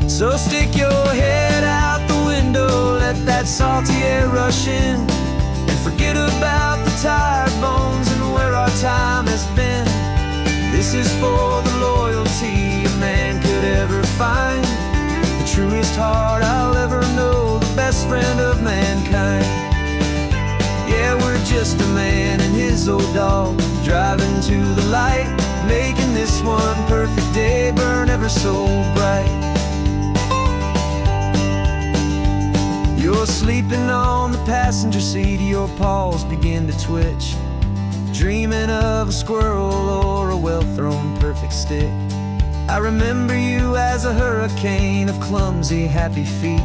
So stick your head out the window, let that salty air rush in, and forget about the tired bones and where our time has been. This is for the loyalty a man could ever find, the truest heart I'll ever know, the best friend of mankind. Yeah, we're just a man and his old dog, driving to the light, making this one perfect day burn ever so bright. You're sleeping on the passenger seat, your paws begin to twitch, dreaming of a squirrel or a well-thrown perfect stick. I remember you as a hurricane of clumsy, happy feet.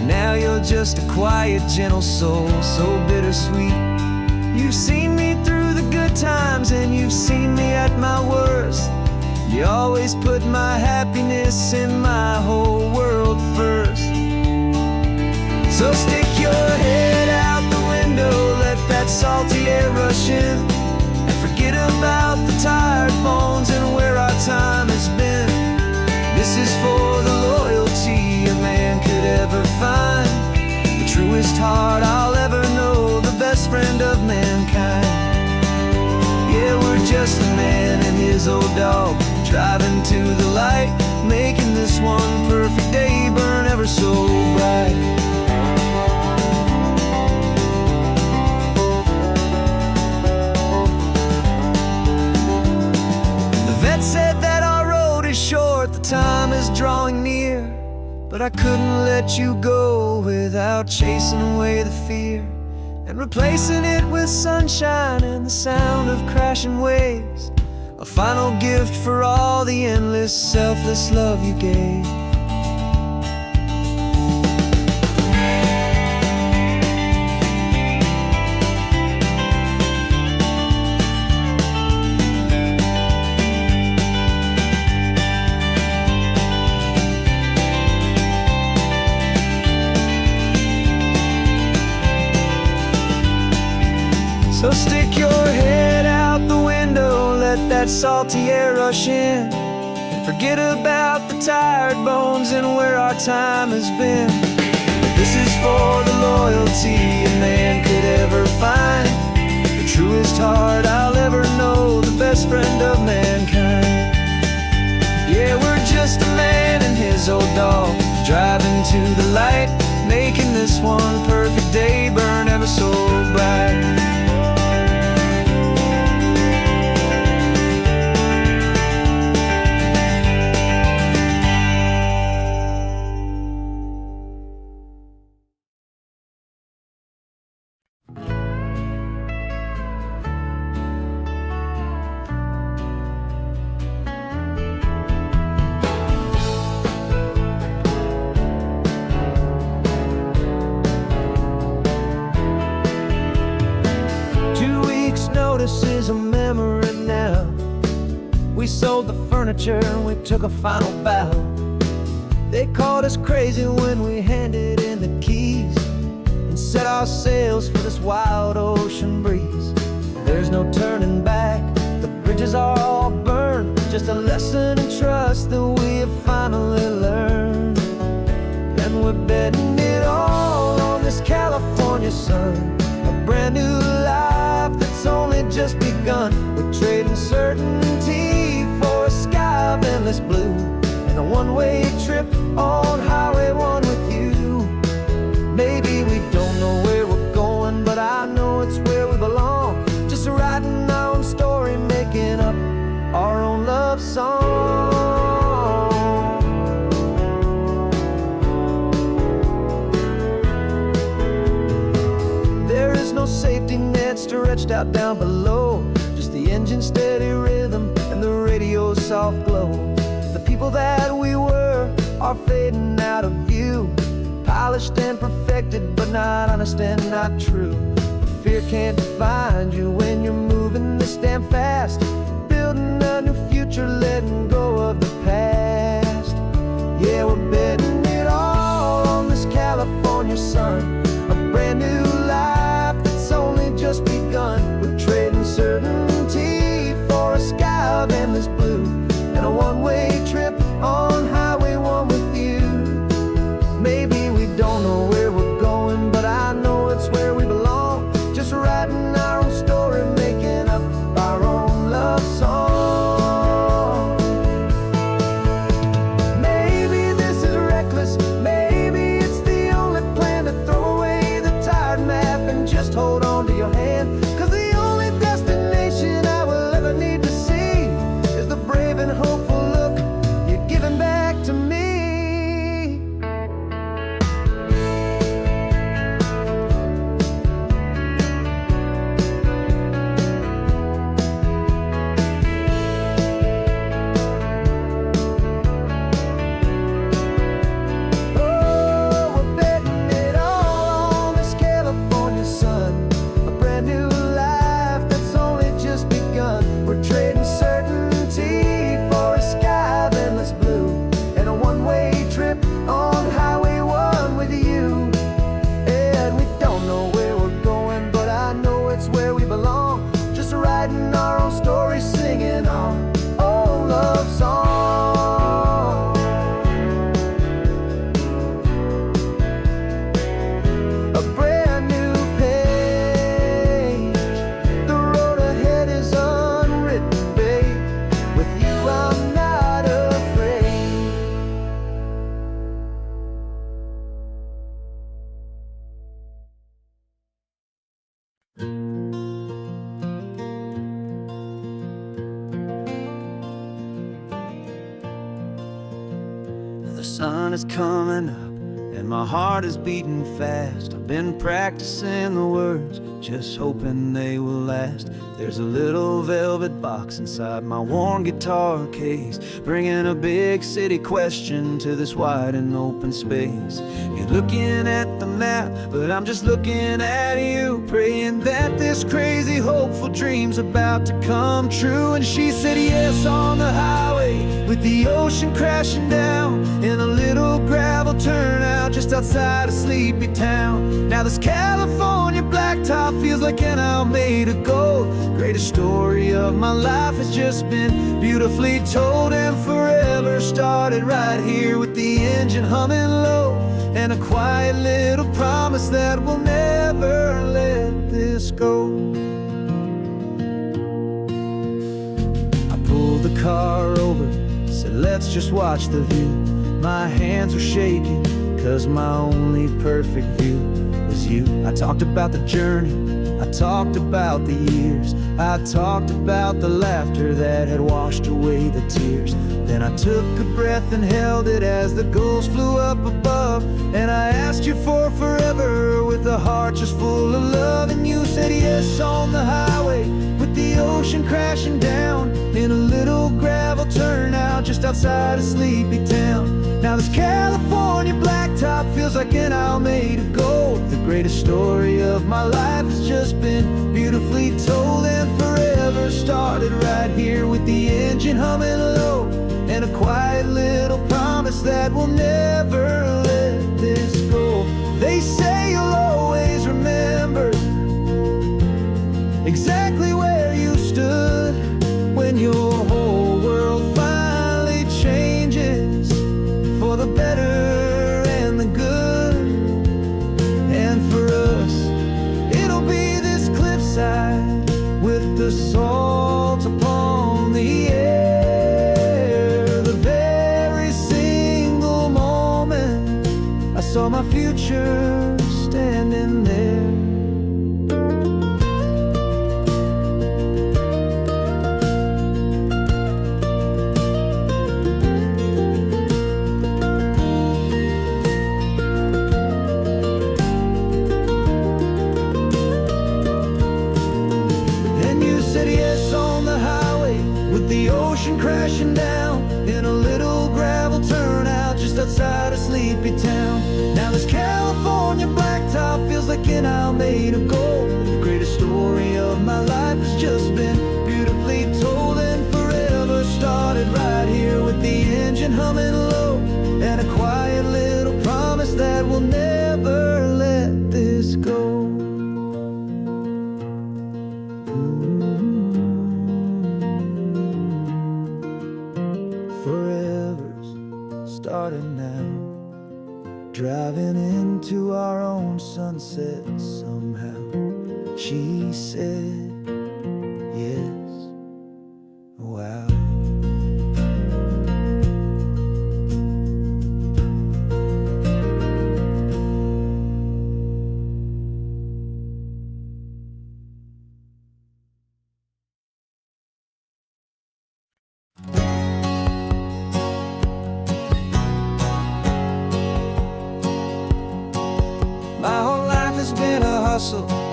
Now you're just a quiet, gentle soul, so bittersweet. You've seen me through the good times and you've seen me at my worst. You always put my happiness in my whole world first. So stick your head out the window, let that salty air rush in, and forget about the tired bones and where our time has been. This is for the loyalty a man could ever find, the truest heart I'll ever know, the best friend of mankind. Yeah, we're just a man and his old dog, driving to the light, making this one perfect day burn ever so bright. Said that our road is short, the time is drawing near, but I couldn't let you go without chasing away the fear and replacing it with sunshine and the sound of crashing waves, a final gift for all the endless, selfless love you gave. that salty air rush in, and forget about the tired bones and where our time has been. This is for the loyalty a man could ever find, the truest heart I'll ever know, the best friend of mankind. Yeah, we're just a man and his old dog, driving to the light, making this one perfect day burn ever so bright. Notice is a memory now. We sold the furniture and we took a final bow. They called us crazy when we handed in the keys and set our sails for this wild ocean breeze. There's no turning back, the bridges are all burned, just a lesson in trust that we have finally learned. And we're betting it all on this California sun, a brand new life that's only just begun. We're trading certainty for a sky of endless blue, and a one-way trip on Highway 1 with you. Maybe we don't know where we're going, but I know it's where we belong. Just writing our own story, making up our own love song. There is no safety net stretched out down below, just the engine's steady rhythm and the radio's soft glow. The people that we were are fading out of view, polished and perfected, but not honest and not true. Fear can't find you when you're moving this damn fast, building a new future, letting go of the past. Yeah, we're betting it all on this California sun, a brand new life that's only just begun. We're trading certainty for a sky of endless blue, and a one-way trip on Highway 1 with you. Maybe we don't know where we're going, but I know it's where we belong. Just writing our own story, making up our own love song. Maybe this is reckless, maybe it's the only plan to throw away the tired map and just hold on to your hand. 'Cause the only destination I will ever need to see is the brave and hopeful look you're giving back to me. Oh, we're betting it all on this California sun, a brand new life that's only just begun. We're trading certainty for a sky of endless blue, and a one-way trip on Highway 1 with you. And we don't know where we're going, but I know it's where we belong. Just writing our own story, singing our own love song. A brand new page, the road ahead is unwritten, babe. With you I'm not afraid. The sun is coming up and my heart is beating fast. I've been practicing the words, just hoping they will last. There's a little velvet box inside my worn guitar case, bringing a big city question to this wide and open space. You're looking at the map, but I'm just looking at you, praying that this crazy hopeful dream's about to come true. And she said yes on the highway, with the ocean crashing down, and a little gravel turnout just outside of Sleepy Town. Now this California blacktop feels like an Alameda gold. Greatest story of my life has just been beautifully told, and forever started right here with the engine humming low, and a quiet little promise that we'll never let this go. I pulled the car over, said let's just watch the view. My hands were shaking, cause my only perfect view was you. I talked about the journey, I talked about the years, I talked about the laughter that had washed away the tears. Then I took a breath and held it as the gulls flew up above, and I asked you for forever with a heart just full of love. And you said yes on the highway with the ocean crashing down in a little gravel turnout just outside of Sleepy Town. Now this California blacktop feels like an Alameda gold. The greatest story of my life has just been beautifully told, and forever started right here with the engine humming low, and a quiet little promise that we'll never let this go. They say you'll always remember exactly where you stood when your whole world finally changes for the better and the good. And for us, it'll be this cliffside with the salt upon the air. The very single moment I saw my future standing there. The ocean crashing down in a little gravel turnout just outside of Sleepy Town. Now this California blacktop feels like an Alameda gold. The greatest story of my life has just been beautifully told, and forever started right here with the engine humming low, and a quiet little promise that we'll never let this go. Started now, driving into our own sunset somehow. She said yes, wow.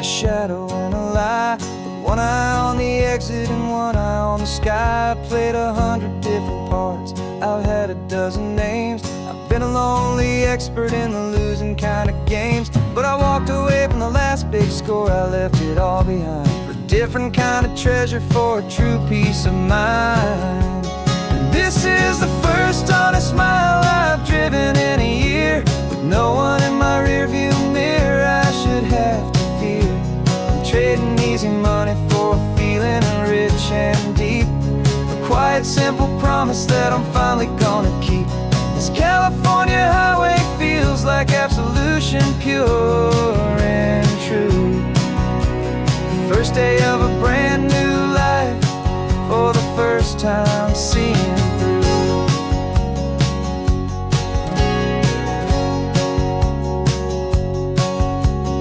A shadow and a lie, with one eye on the exit and one eye on the sky. I played 100 different parts, I've had a dozen names. I've been a lonely expert in the losing kind of games, but I walked away from the last big score, I left it all behind for a different kind of treasure, for a true peace of mind. And this is the first honest mile I've driven in a year, with no one in my rearview mirror I should have to fear. I'm trading easy money for a feeling rich and deep, a quiet simple promise that I'm finally gonna keep. This California highway feels like absolution, pure and true. The first day of a brand new life, for the first time seeing through.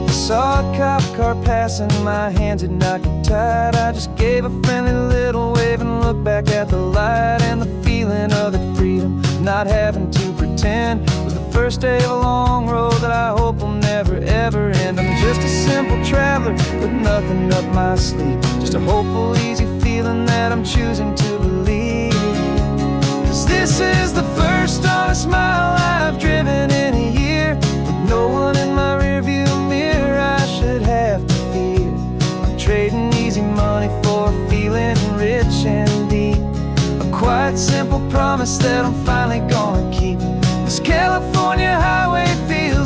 Saw a cop car passing, my hands had not got tied. I just gave a friendly little wave and looked back at the light, and the feeling of that freedom, not having to pretend, was the first day of a long road that I hope will never ever end. I'm just a simple traveler with nothing up my sleeve, just a hopeful, easy feeling that I'm choosing to believe. 'Cause this is the first honest mile I've driven in a year, with no one in my rearview mirror I should have to fear. I'm trading easy money for a feeling rich and deep, a quiet simple promise that I'm finally gonna keep. This California highway feels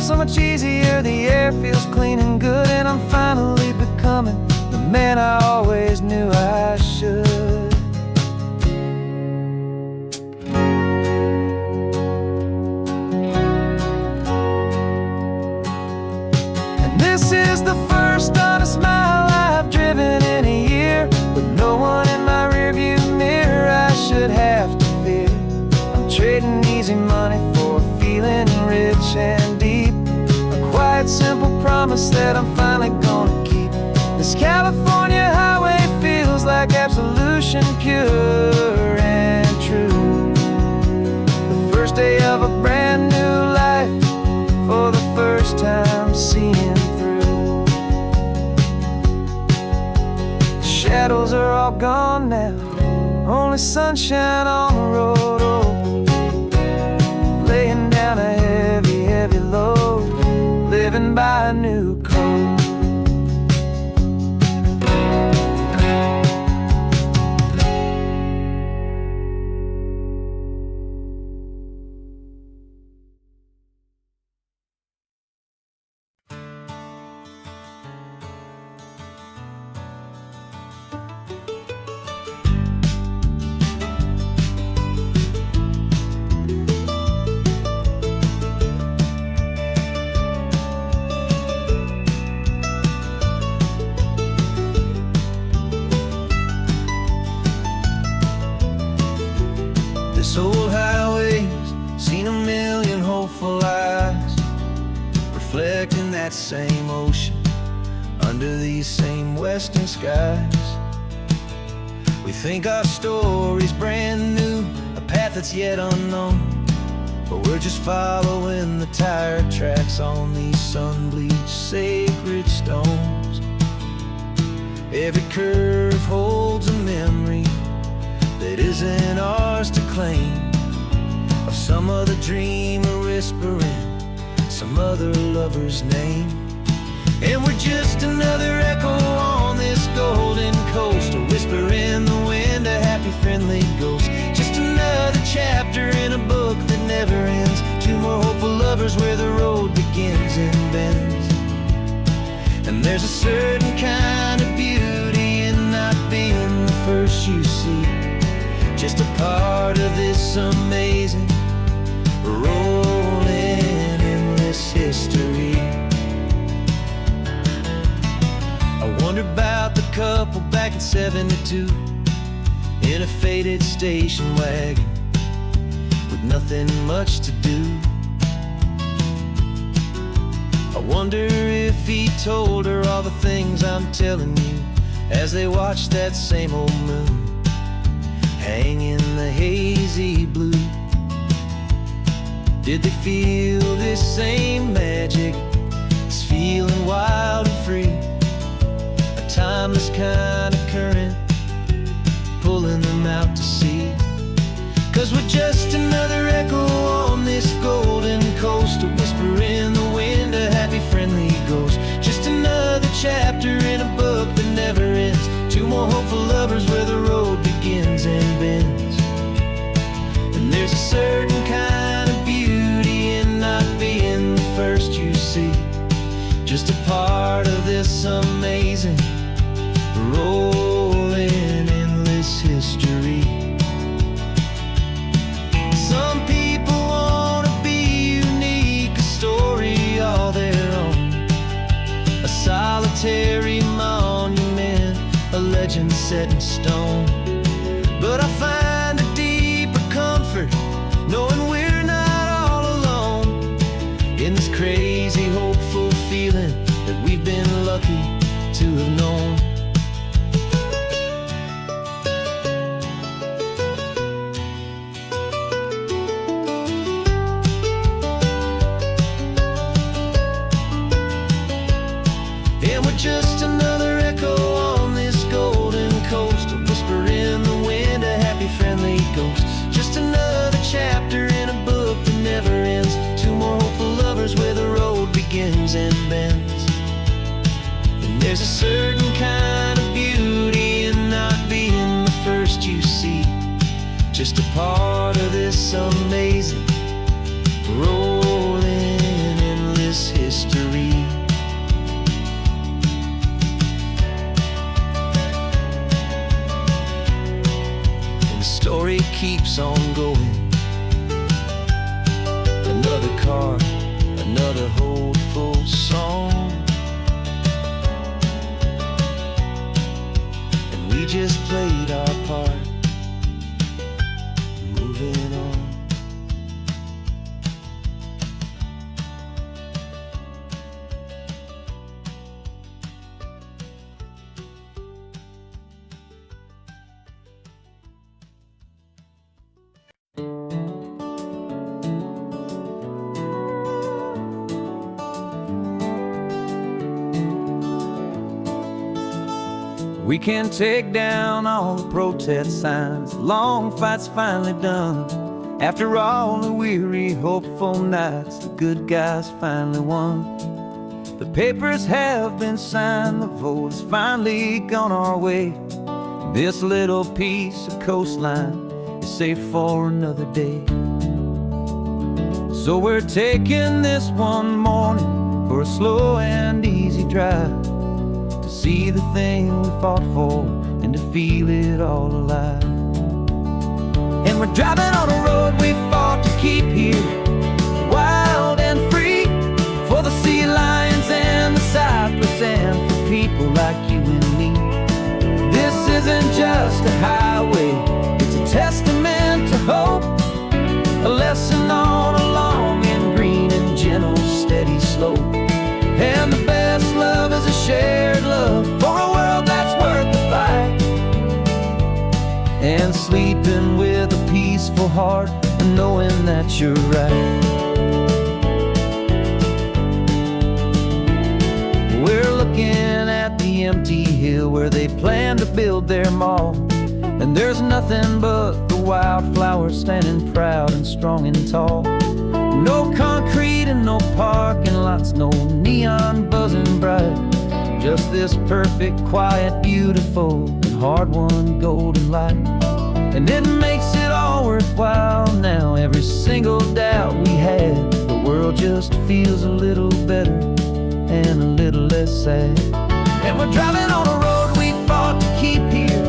so much easier, the air feels clean and good, and I'm finally becoming the man I always knew I should. And this is the first honest mile I've driven in a year, with no one in my rearview mirror I should have to fear. I'm trading easy money for a feeling rich and deep, a quiet, simple promise that I'm finally gonna keep. This California highway feels like absolution, pure and true. The first day of a brand new life, for the first time seeing through. The shadows are all gone now, only sunshine on the road. Oh, laying down a heavy, heavy load, living by a new code. This old highway's seen a million hopeful eyes, reflecting that same ocean under these same western skies. We think our story's brand new, a path that's yet unknown, but we're just following the tire tracks on these sun-bleached sacred stones. Every curve holds a memory that isn't ours to claim, of some other dreamer whispering some other lover's name. And we're just another echo on this golden coast, a whisper in the wind, a happy friendly ghost. Just another chapter in a book that never ends, two more hopeful lovers where the road begins and bends. And there's a certain kind of beauty in not being the first you see, just a part of this amazing, rolling, endless history. I wonder about the couple back in '72 in a faded station wagon with nothing much to do. I wonder if he told her all the things I'm telling you as they watched that same old moon hang in the hazy blue. Did they feel this same magic, this feeling wild and free, a timeless kind of current pulling them out to sea? 'Cause we're just another echo on this golden coast, a whisper in the wind, a happy friendly ghost. Just another chapter in a book that never ends, two more hopeful lovers where the road begins and bends. And there's a certain kind of beauty in not being the first you see, just a part of this amazing, rolling, endless history. Some people want to be unique, a story all their own, a solitary monument, a legend set in stone. But I find a deeper comfort knowing we're not all alone in this crazy, hopeful feeling that we've been lucky to have known. And we're just another echo on this golden coast, a whisper in the wind, a happy friendly ghost. Just another chapter in a book that never ends, two more hopeful lovers where the road keeps on going. Another car, another hopeful song, and we just played our part, moving on. We can take down all the protest signs, long fight's finally done. After all the weary, hopeful nights, the good guys finally won. The papers have been signed, the vote has finally gone our way. This little piece of coastline is safe for another day. So we're taking this one morning for a slow and easy drive, to see the thing we fought for and to feel it all alive. And we're driving on a road we fought to keep here, wild and free, for the sea lions and the cypress and for people like you and me. This isn't just a highway, it's a testament to hope, a lesson on a long and green and gentle steady slope. And the best love is a shared love for a world that's worth the fight, and sleeping with a peaceful heart and knowing that you're right. We're looking at the empty hill where they plan to build their mall, and there's nothing but the wildflowers standing proud and strong and tall. No concrete and no parking lots, no neon buzzing bright, just this perfect, quiet, beautiful, and hard-won golden light. And it makes it all worthwhile now, every single doubt we had. The world just feels a little better and a little less sad. And we're driving on a road we fought to keep here,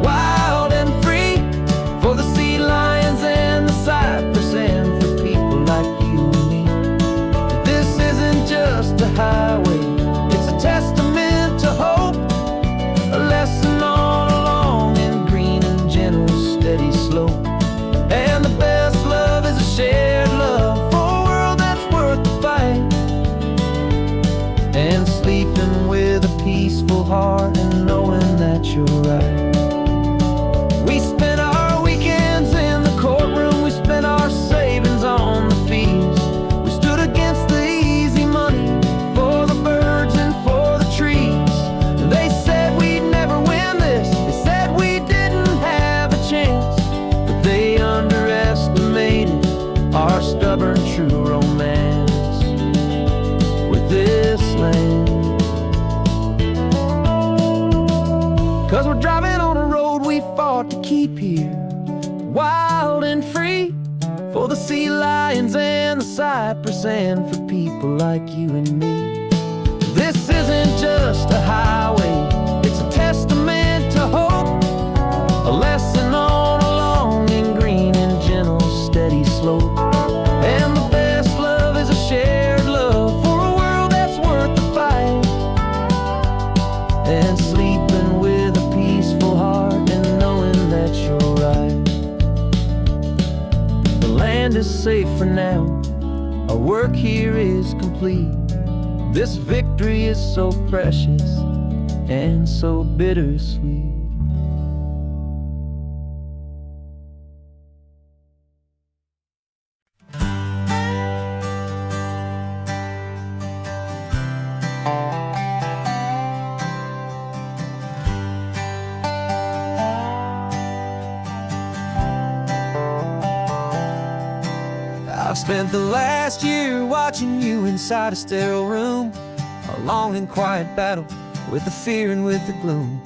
wild and free, for the sea lions and the cypress and for people like you and me. This isn't just a highway, it's a testament to hope, a lesson on a long and green and gentle steady slope. And the best love is a shared love for a world that's worth the fight, and sleeping with a peaceful heart and knowing that you're right. We spent our weekends in the courtroom, we spent our savings on the fees. We stood against the easy money for the birds and for the trees. They said we'd never win this, they said we didn't have a chance, but they underestimated our stubborn true romance with this land. 'Cause we're driving on a road we fought to keep here, wild and free, for the sea lions and the cypress and for people like you and me. This isn't just a highway, it's a testament to hope, a lesson on a long and green and gentle steady slope. And the best love is a shared love for a world that's worth the fight, and sleeping with a peaceful heart and knowing that you're right. The land is safe for now, our work here is complete. This victory is so precious and so bittersweet. I've spent the last year watching you inside a sterile room, a long and quiet battle with the fear and with the gloom.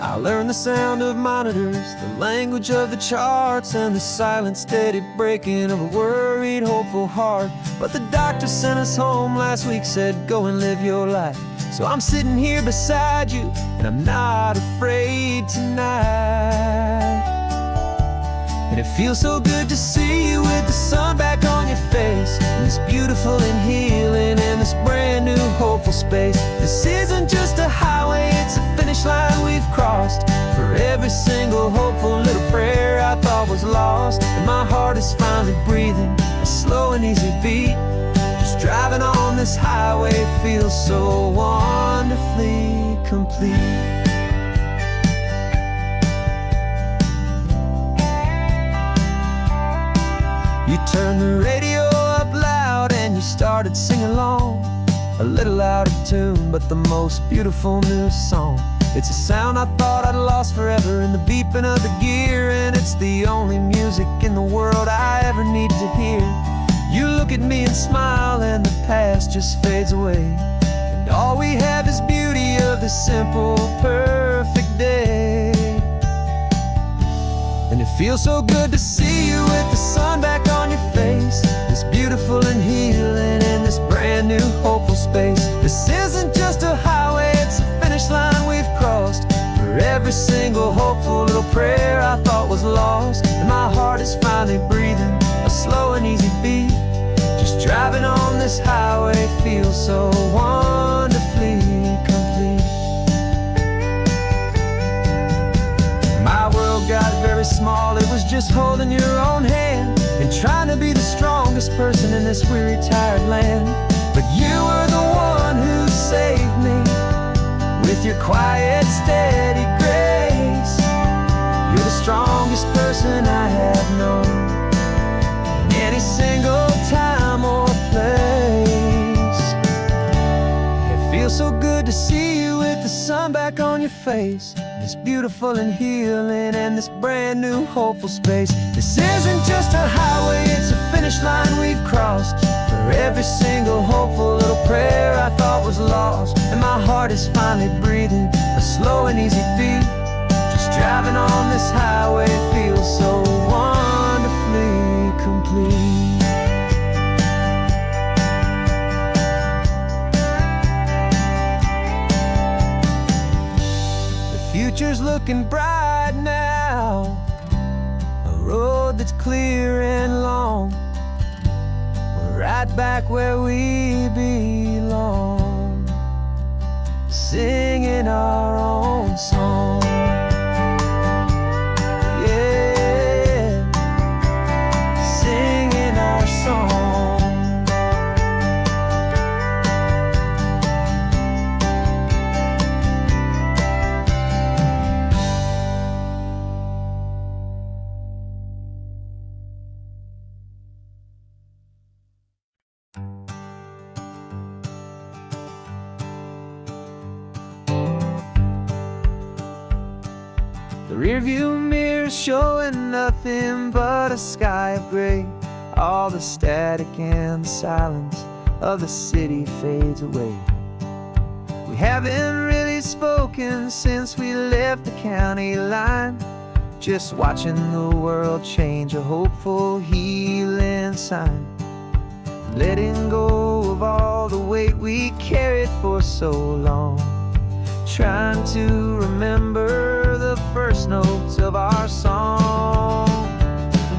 I learned the sound of monitors, the language of the charts, and the silent, steady breaking of a worried, hopeful heart. But the doctor sent us home last week, said, go and live your life. So I'm sitting here beside you, and I'm not afraid tonight. And it feels so good to see you with the sun back on your face, and this beautiful and healing in this brand new hopeful space. This isn't just a highway, it's a finish line we've crossed. For every single hopeful little prayer I thought was lost, and my heart is finally breathing a slow and easy beat. Just driving on this highway feels so wonderfully complete. You turned the radio up loud and you started singing along, a little out of tune, but the most beautiful new song. It's a sound I thought I'd lost forever in the beeping of the gear, and it's the only music in the world I ever need to hear. You look at me and smile and the past just fades away, and all we have is beauty of this simple, perfect day. And it feels so good to see you with the sun back on your face, this beautiful and healing in this brand new hopeful space. This isn't just a highway, it's a finish line we've crossed. For every single hopeful little prayer I thought was lost, and my heart is finally breathing a slow and easy beat. Just driving on this highway feels so wonderfully complete. My world got very small, it was just holding your own hand and trying to be the strongest person in this weary, tired land. But you were the one who saved me with your quiet, steady grace. You're the strongest person I have known in any single time or place. It feels so good to see you with the sun back on your face, this beautiful and healing and this brand new hopeful space. This isn't just a highway, it's a finish line we've crossed. For every single hopeful little prayer I thought was lost, and my heart is finally breathing a slow and easy beat. Just driving on this highway feels so wonderfully complete. Future's looking bright now, a road that's clear and long. We're right back where we belong, singing our own song. Yeah, singing our song. The rearview mirror's showing nothing but a sky of gray. All the static and the silence of the city fades away. We haven't really spoken since we left the county line, just watching the world change, a hopeful healing sign. Letting go of all the weight we carried for so long, trying to remember the first notes of our song.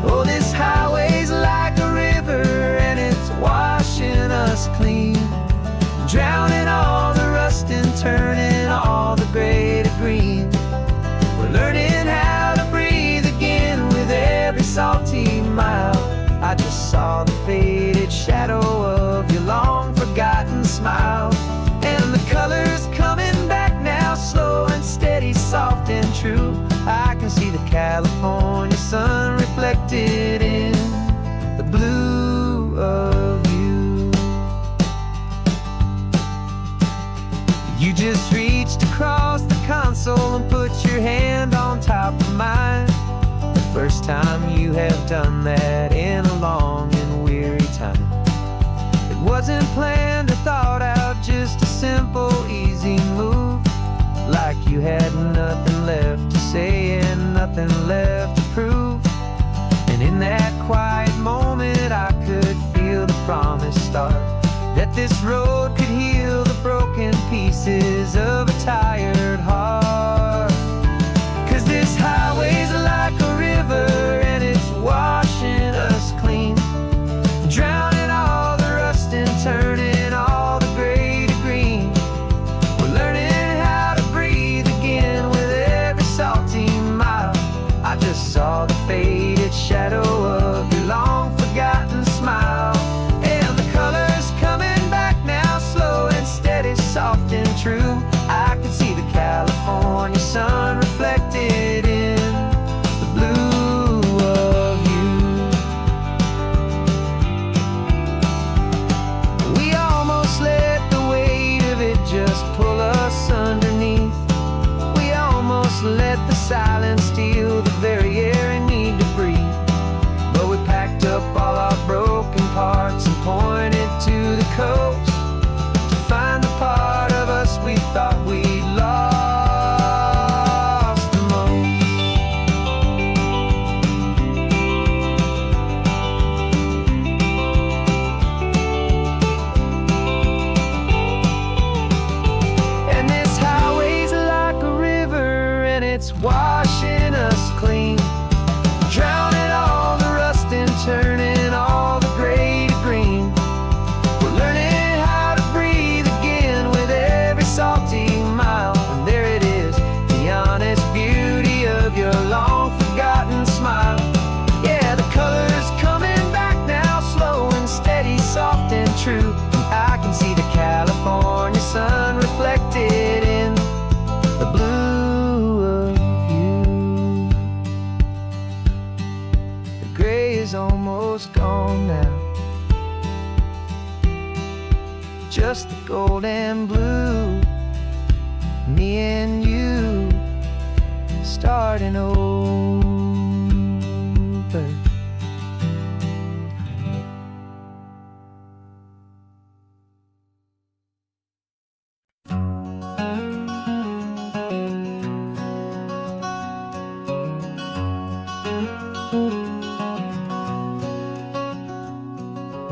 Oh, this highway's like a river and it's washing us clean, drowning all the rust and turning all the gray to green. We're learning how to breathe again with every salty mile. I just saw the faded shadow of your long forgotten smile, and the colors coming back now, slow and steady, soft and true. I can see the California sun reflected in the blue of you. You just reached across the console and put your hand on top of mine. The first time you have done that in a long and weary time. It wasn't planned or thought out, just a simple, easy move. Like you had nothing left to say and nothing left to prove. And in that quiet moment I could feel the promise start, that this road could heal the broken pieces of a tired heart. 'Cause this highway's like a river and it's saw the faded shadow of your long-forgotten smile. And the colors coming back now, slow and steady, soft and true. I could see the California sun reflected in the blue of you. We almost let the weight of it just pull us underneath. We almost let the silence steal the very air I need to breathe. But we packed up all our broken parts and pointed to the coast to find the part of us we thought we'd lost the most. And this highway's like a river, and it's washing us clean, drowning all the rust and turning all the gray to green. We're learning how to breathe again with every salty mile. And there it is, the honest beauty of your long-forgotten smile. Yeah, the colors coming back now, slow and steady, soft and true. I can see the California sun reflected in the blue of you. The gray is almost gone now, just the gold and blue. Me and you starting over.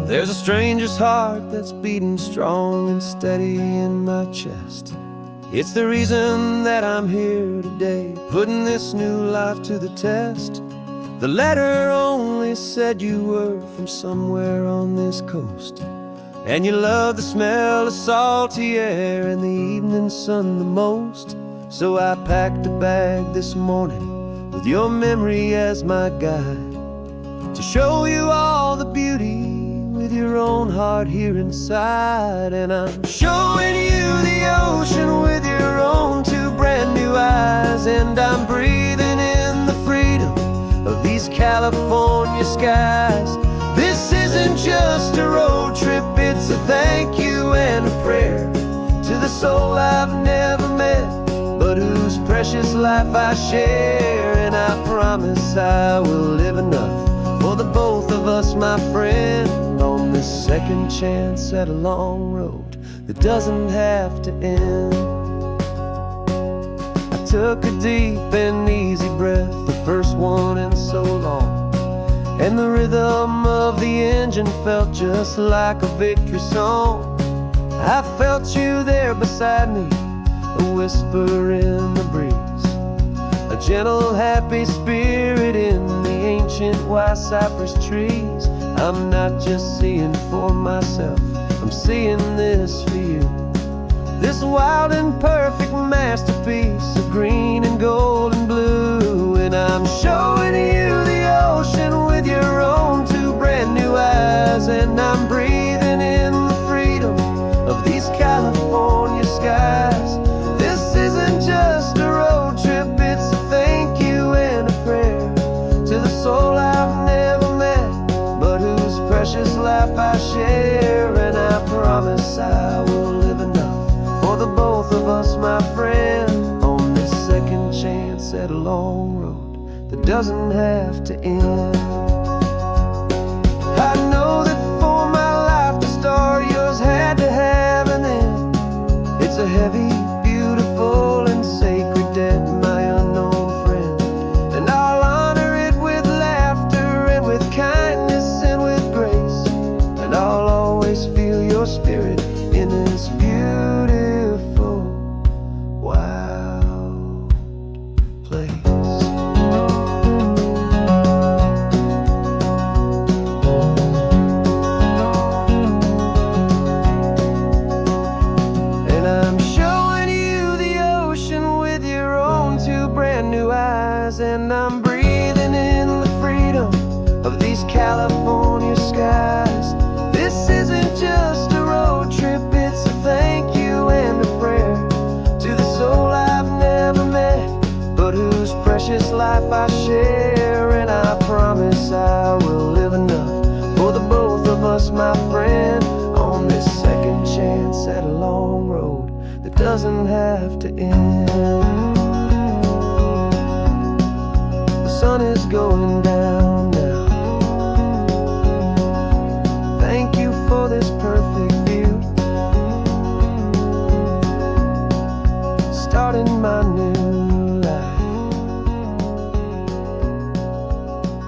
There's a stranger's heart that's beating strong and steady in my chest. It's the reason that I'm here today, putting this new life to the test. The letter only said you were from somewhere on this coast, and you love the smell of salty air and the evening sun the most. So I packed a bag this morning with your memory as my guide, to show you all the beauty with your own heart here inside. And I'm showing you the ocean with your own two brand new eyes. And I'm breathing in the freedom of these California skies. This isn't just a road trip, it's a thank you and a prayer to the soul I've never met, but whose precious life I share. And I promise I will live enough for the both of us, my friend, on this second chance at a long road that doesn't have to end. I took a deep and easy breath, the first one in so long, and the rhythm of the engine felt just like a victory song. I felt you there beside me, a whisper in the breeze, a gentle happy spirit in the ancient white cypress trees. I'm not just seeing for myself, I'm seeing this for you. This wild and perfect masterpiece of green and gold and blue. And I'm showing you the ocean with your own two brand new eyes. And I'm breathing in the freedom of these California skies. This isn't just a road trip, it's a thank you and a prayer to the soul I've never met, but whose precious life I share. And I promise I will live enough for the both of us, my friend, on this second chance at a long road that doesn't have to end. I know that for my life to start, yours had to have an end. It's a heavy, beautiful, and sacred debt, my unknown friend. And I'll honor it with laughter and with kindness and with grace. And I'll always feel your spirit in this beautiful, wild place. And I'm showing you the ocean with your own two brand new eyes. And I'm breathing of these California skies. This isn't just a road trip, it's a thank you and a prayer to the soul I've never met, but whose precious life I share. And I promise I will live enough for the both of us, my friend, on this second chance at a long road that doesn't have to end. The sun is going down now. Thank you for this perfect view, starting my new life,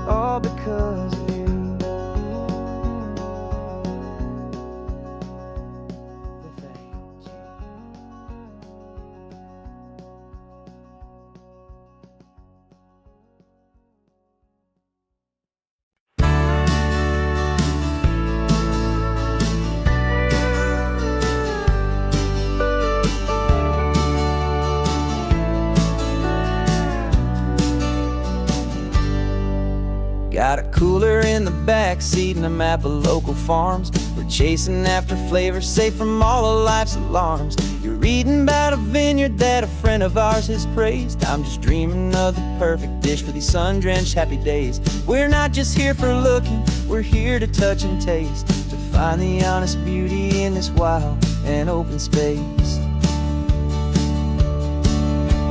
all because of you. Thank you. Got a cooler in the back seat and a map of local farms. We're chasing after flavors safe from all of life's alarms. You're reading about a vineyard that a friend of ours has praised. I'm just dreaming of the perfect dish for these sun-drenched happy days. We're not just here for looking, we're here to touch and taste, to find the honest beauty in this wild and open space.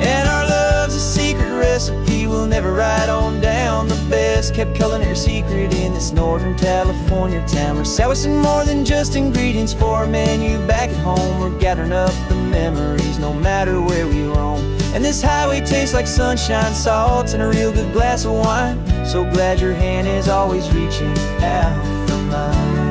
And our love's a secret recipe we'll never write on down. The best kept culinary secret in this Northern California town. We're sourcing more than just ingredients for a menu back at home. We're gathering up the memories no matter where we roam. And this highway tastes like sunshine, salt, and a real good glass of wine. So glad your hand is always reaching out for mine.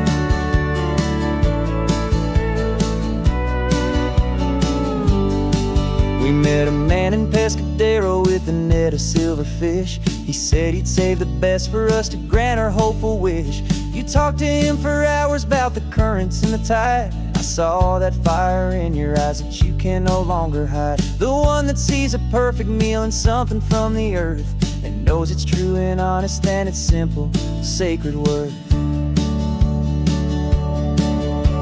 We met a man in Pescadero with a net of silverfish. He said he'd save the best for us to grant our hopeful wish. You talked to him for hours about the currents and the tide. I saw that fire in your eyes that you can no longer hide. The one that sees a perfect meal in something from the earth, and knows it's true and honest and it's simple, sacred worth.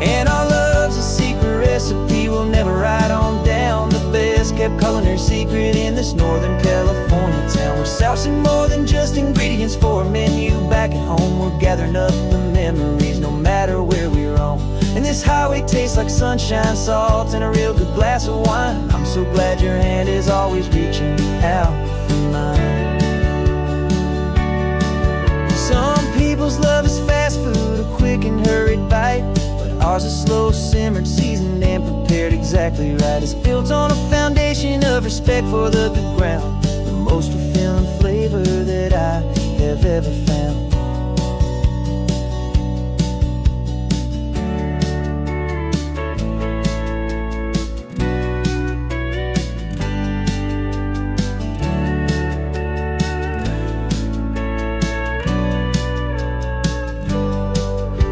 And our love's a secret recipe we'll never write on down. The best kept culinary secret in this Northern California town. We're sourcing more than just ingredients for a menu back at home. We're gathering up the memories no matter where we roam. And this highway tastes like sunshine, salt, and a real good glass of wine. I'm so glad your hand is always reaching out for mine. Some people's love is fast food, a quick and hurried bite. Ours is slow simmered, seasoned and prepared exactly right. It's built on a foundation of respect for the good ground, the most fulfilling flavor that I have ever found.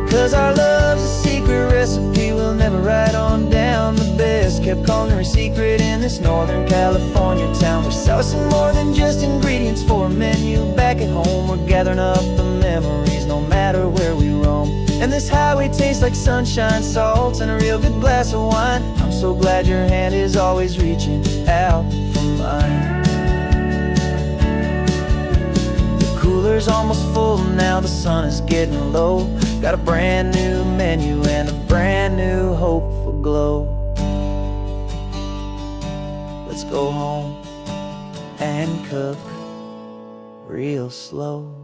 'Cause our love's a secret recipe we'll never write on down. The best kept culinary secret in this Northern California town. We're sourcing more than just ingredients for a menu back at home. We're gathering up the memories no matter where we roam. And this highway tastes like sunshine, salt, and a real good glass of wine. I'm so glad your hand is always reaching out for mine. The cooler's almost full now, the sun is getting low. Got a brand new menu and a brand new hopeful glow. Let's go home and cook real slow.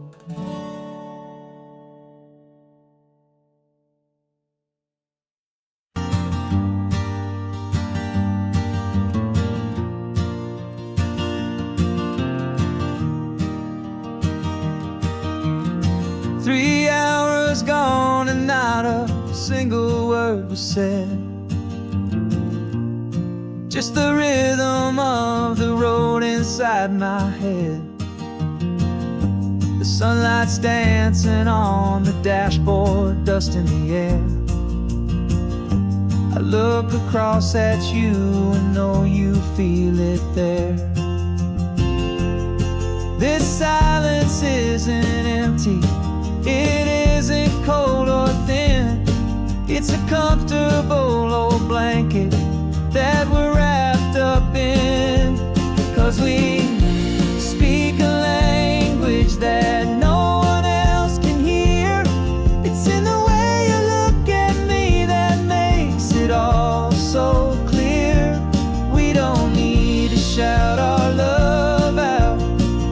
Gone and not a single word was said. Just the rhythm of the road inside my head. The sunlight's dancing on the dashboard, dust in the air. I look across at you and know you feel it there. This silence isn't empty, It isn't cold or thin, it's a comfortable old blanket that we're wrapped up in. 'Cause we speak a language that no one else can hear. It's in the way you look at me that makes it all so clear. We don't need to shout our love out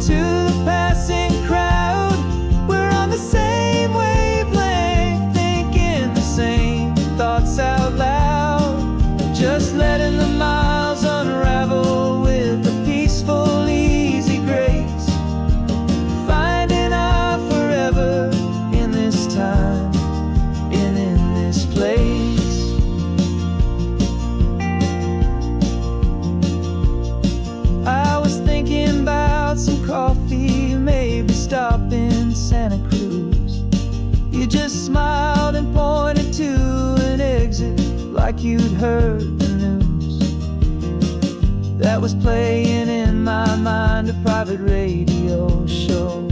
to the passing crowd. We're on the same wavelength, thinking the same thoughts out loud. Just letting the miles unravel with a peaceful, easy grace. Finding our forever in this time and in this place. I was thinking about some coffee, maybe stop in Santa Cruz. You just smiled and pointed to an exit like you'd heard the news. That was playing in my mind, a private radio show.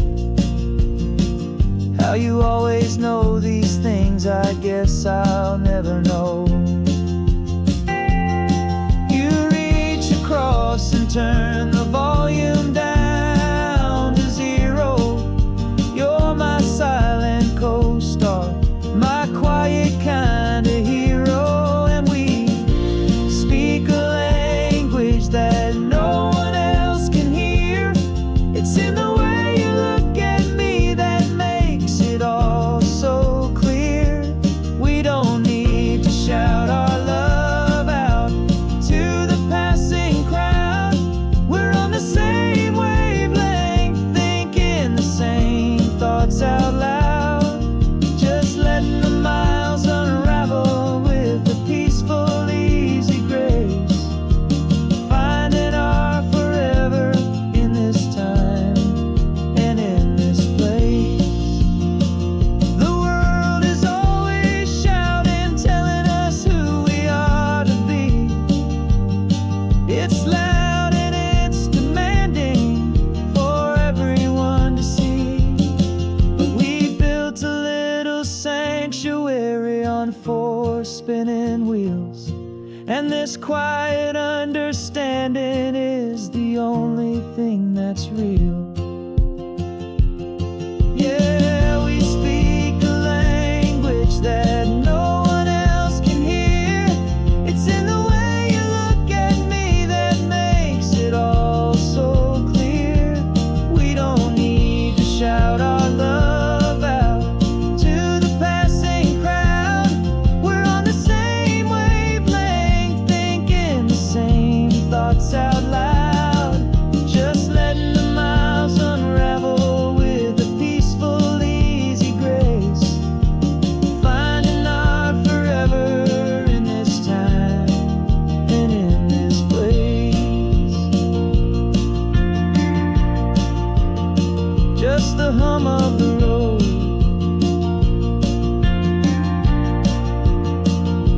How you always know these things, I guess I'll never know. You reach across and turn the volume down to zero. You're my silent co-star, my quiet kind of hero. And we speak a language that no one else can hear. It's in the way you look at me that makes it all so clear. We don't need to shout our love out to the passing crowd. We're on the same wavelength, thinking the same thoughts out loud. Just letting the miles unravel with a peaceful, easy grace. Finding our forever in this time and in this place. The world is always shouting, telling us who we are to be. It's loud and it's demanding for everyone to see. But we built a little sanctuary on 4 spinning wheels, and this quiet understanding is the only thing that's real. Yeah, we speak a language that no one else can hear. It's in the way you look at me that makes it all so clear. We don't need to shout our love out to the passing crowd. We're on the same wavelength, thinking the same thoughts out loud. Just letting the miles unravel with a peaceful, easy grace. Finding our forever in this time and in this place. Just the hum of the road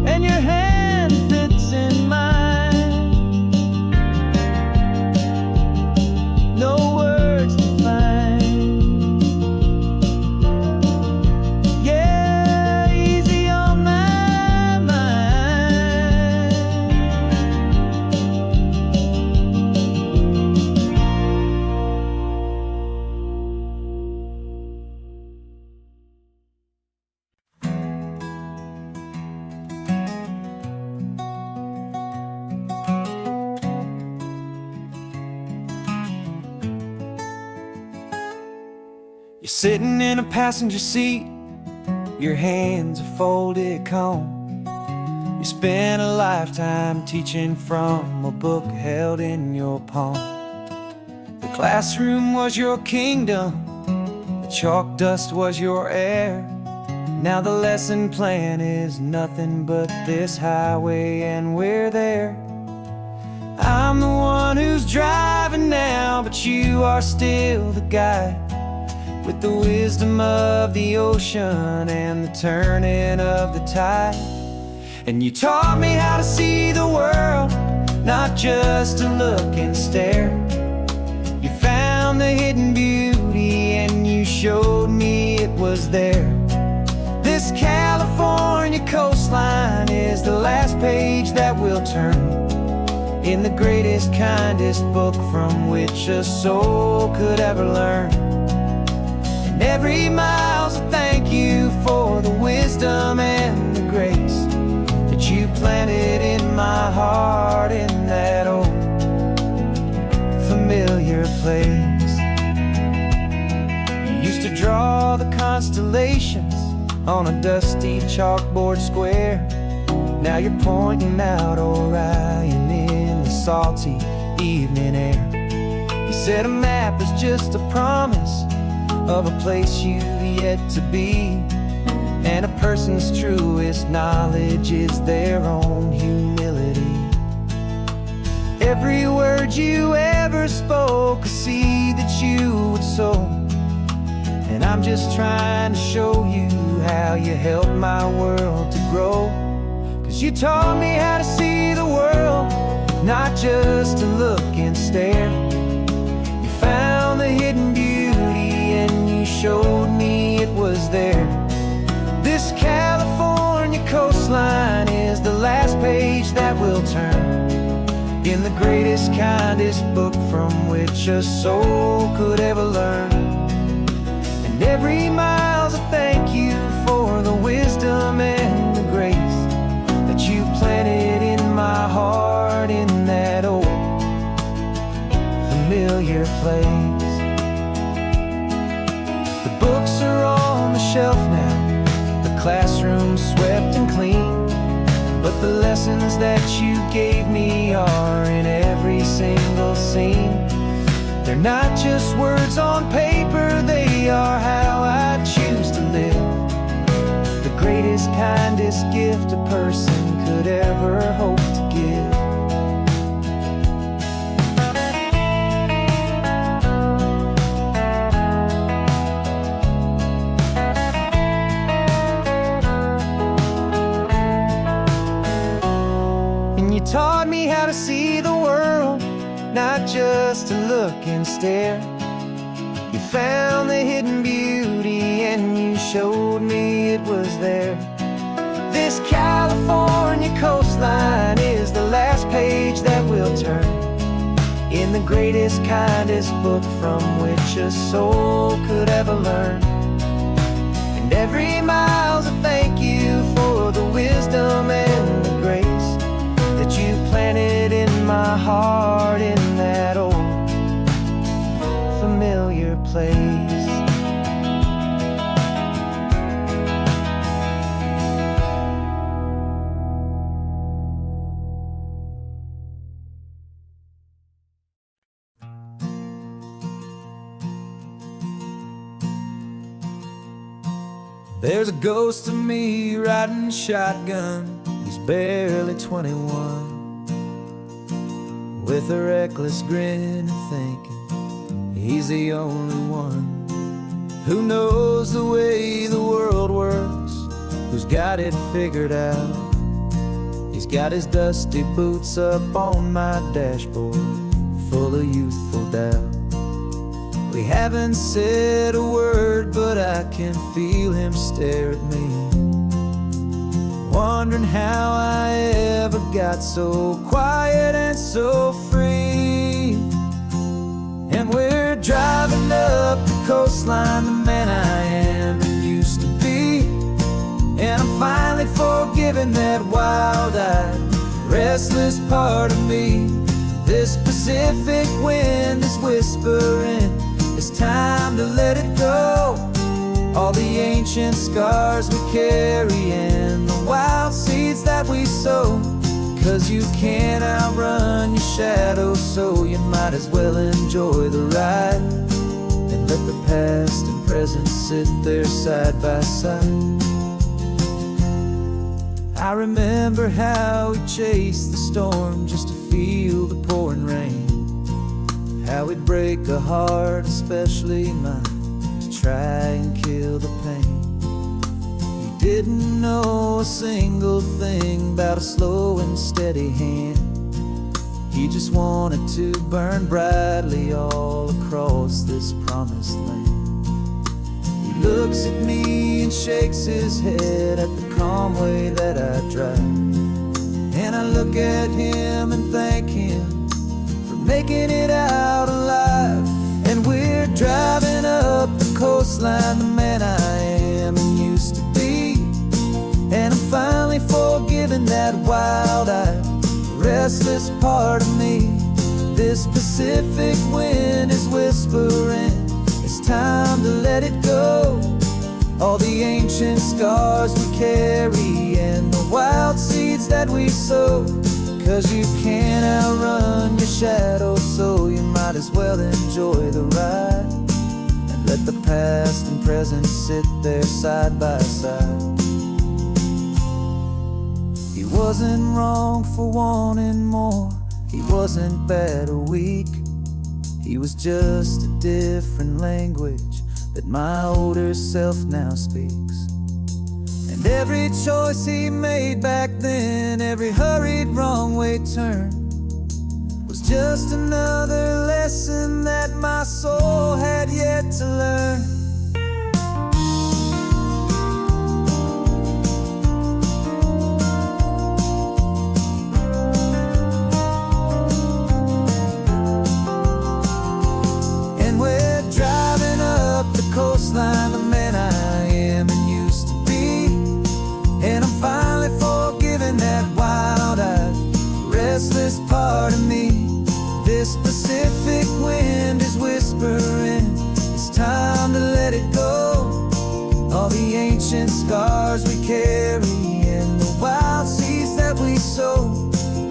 and your hand fits in mine. No words to find. Yeah, easy on my mind. You're sitting in a passenger seat, your hands are folded calm. You spent a lifetime teaching from a book held in your palm. The classroom was your kingdom, the chalk dust was your air. Now the lesson plan is nothing but this highway and we're there. I'm the one who's driving now, but you are still the guide, with the wisdom of the ocean and the turning of the tide. And you taught me how to see the world, not just to look and stare. You found the hidden beauty and you showed me it was was there. This California coastline is the last page that we'll turn in the greatest, kindest book from which a soul could ever learn. And every mile's a thank you for the wisdom and the grace that you planted in my heart in that old familiar place. You used to draw the constellations on a dusty chalkboard square. Now you're pointing out Orion in the salty evening air. You said a map is just a promise of a place you've yet to be, and a person's truest knowledge is their own humility. Every word you ever spoke, a seed that you would sow, and I'm just trying to show you how you helped my world to grow. 'Cause you taught me how to see the world, not just to look and stare. You found the hidden beauty and you showed me it was there. This California coastline is the last page that we'll turn in the greatest, kindest book from which a soul could ever learn. And every mile's a thank you for the wisdom and the grace that you planted in my heart in that old familiar place. The books are on the shelf now, the classroom swept and clean, but the lessons that you gave me are in every single scene. They're not just words on paper, they are how I choose to live. The greatest, kindest gift a person could ever hope to give. And you taught me how to see the world, not just to look and stare. You found the hidden beauty and you showed me it was there. This California coastline is the last page that we'll turn in the greatest, kindest book from which a soul could ever learn. And every mile's a thank you for the wisdom and the grace that you planted in my heart in that old familiar place. There's a ghost of me riding shotgun. He's barely 21, with a reckless grin and thinking he's the only one who knows the way the world works, who's got it figured out. He's got his dusty boots up on my dashboard, full of youthful doubt. We haven't said a word, but I can feel him stare at me, wondering how I ever got so quiet and so free. And we're driving up the coastline, the man I am and used to be, and I'm finally forgiving that wild-eyed, restless part of me. This Pacific wind is whispering, it's time to let it go. All the ancient scars we carry and the wild seeds that we sow. 'Cause you can't outrun your shadow, so you might as well enjoy the ride and let the past and present sit there side by side. I remember how we chased the storm just to feel the pouring rain, how we'd break a heart, especially mine, to try and kill the pain. You didn't know a single thing about a slow and steady hand. He just wanted to burn brightly all across this promised land. He Looks at me and shakes his head at the calm way that I drive. And I look at him and thank him for making it out alive. And we're driving up the coastline, the man I am and used to be. And I'm finally forgiving that wild-eyed, restless part of me. This Pacific wind is whispering, it's time to let it go. All the ancient scars we carry and the wild seeds that we sow. 'Cause you can't outrun your shadow, so you might as well enjoy the ride. And let the past and present sit there side by side. He wasn't wrong for wanting more, he wasn't bad or weak. He was just a different language that my older self now speaks. And every choice he made back then, every hurried wrong way turn, was just another lesson that my soul had yet to learn. Coastline, the man I am and used to be. And I'm finally forgiving that wild-eyed, restless part of me. This Pacific wind is whispering, it's time to let it go. All the ancient scars we carry and the wild seeds that we sow.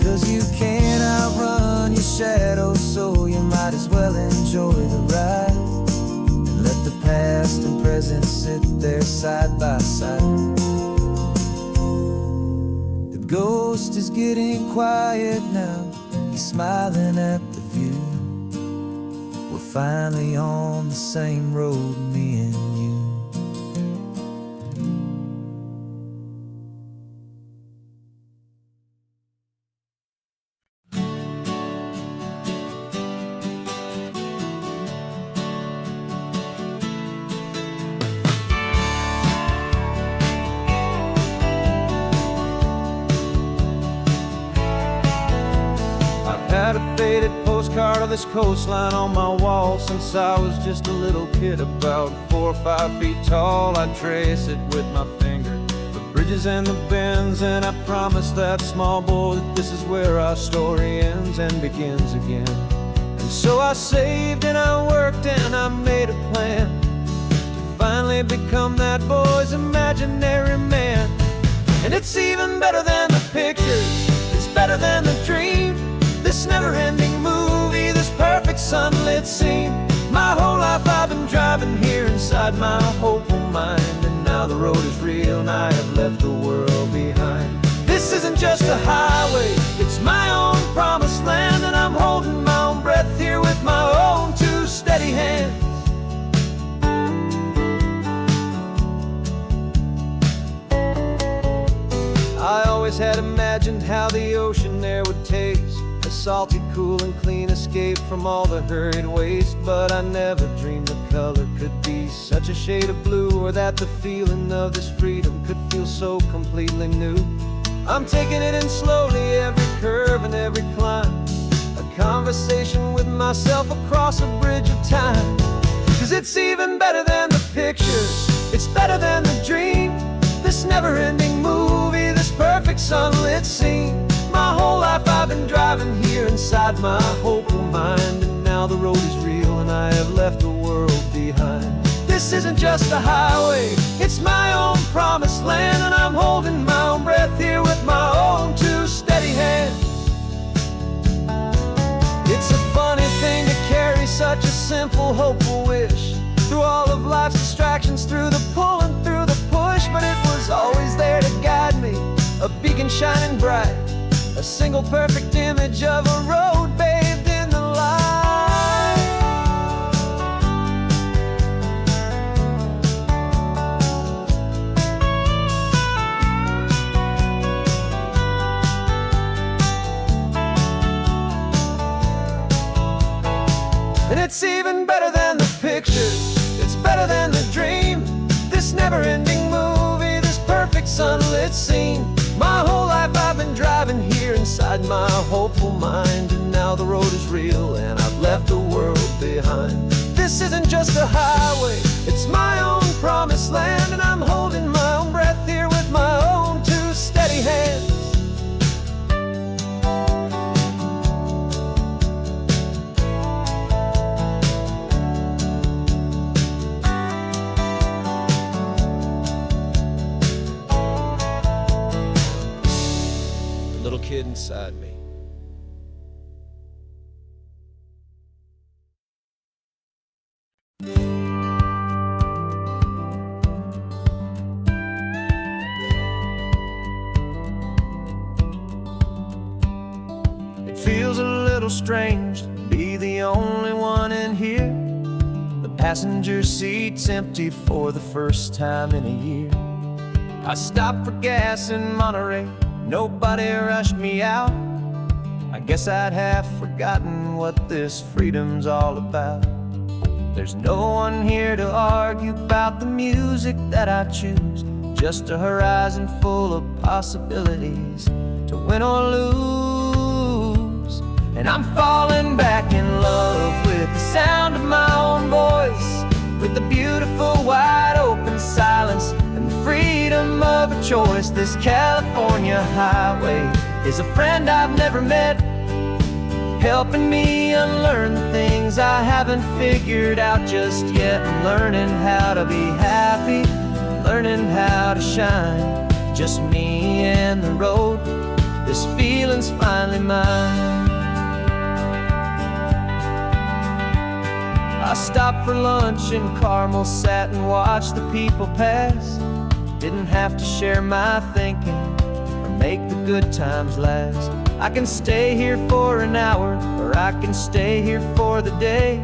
'Cause you can't outrun your shadow, so you might as well enjoy the ride. Let the past and present sit there side by side. The ghost is getting quiet now, he's smiling at the view. We're finally on the same road, me and you. Had a faded postcard of this coastline on my wall since I was just a little kid, about 4 or 5 feet tall. I trace it with my finger, the bridges and the bends, and I promised that small boy that this is where our story ends and begins again. And so I saved and I worked and I made a plan to finally become that boy's imaginary man. And it's even better than the pictures, it's better than the dream. This never-ending movie, this perfect sunlit scene. My whole life I've been driving here inside my hopeful mind, and now the road is real and I have left the world behind. This isn't just a highway, it's my own promised land, and I'm holding my own breath here with my own 2 steady hands. I always had imagined how the ocean there would taste, salty, cool, and clean escape from all the hurried waste. But I never dreamed the color could be such a shade of blue, or that the feeling of this freedom could feel so completely new. I'm taking it in slowly, every curve and every climb, a conversation with myself across a bridge of time. 'Cause it's even better than the pictures, it's better than the dream. This never-ending movie, this perfect sunlit scene. My whole life I've been driving here inside my hopeful mind, and now the road is real and I have left the world behind. This isn't just a highway, it's my own promised land, and I'm holding my own breath here with my own 2 steady hands. It's a funny thing to carry such a simple, hopeful wish through all of life's distractions, through the pull and through the push. But it was always there to guide me, a beacon shining bright, a single perfect image of a road bathed in the light. And it's even better than the pictures, it's better than the dream. this never-ending movie, this perfect sunlit scene. My whole life I've been driving here inside my hopeful mind, and now the road is real and I've left the world behind. This isn't just a highway, it's my own promised land, and I'm holding my own breath here with my own two steady hands. The little kid inside me. It feels a little strange to be the only one in here. The passenger seat's empty for the first time in a year. I stopped for gas in Monterey, nobody rushed me out. I guess I'd have forgotten what this freedom's all about. There's no one here to argue about the music that I choose, just a horizon full of possibilities to win or lose. And I'm falling back in love with the sound of my own voice, with the beautiful wide open silence and the freedom of a choice. This California highway is a friend I've never met, helping me unlearn the things I haven't figured out just yet. I'm learning how to be happy, learning how to shine, just me and the road. This feeling's finally mine. I stopped for lunch in Carmel, sat and watched the people pass. Didn't have to share my thinking or make the good times last. I can stay here for an hour, or I can stay here for the day,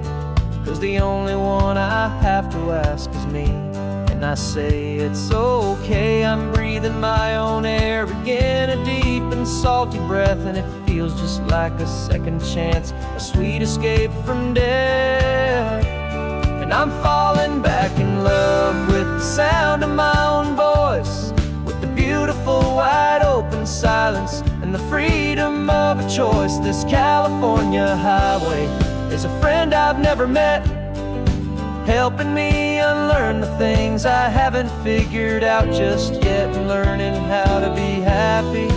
'cause the only one I have to ask is me. And I say it's okay, I'm breathing my own air again, a deep and salty breath, and it feels just like a second chance, a sweet escape from death. And I'm falling back in love with the sound of my own voice, with the beautiful wide open silence and the freedom of a choice. This California highway is a friend I've never met, helping me unlearn the things I haven't figured out just yet. Learning how to be happy,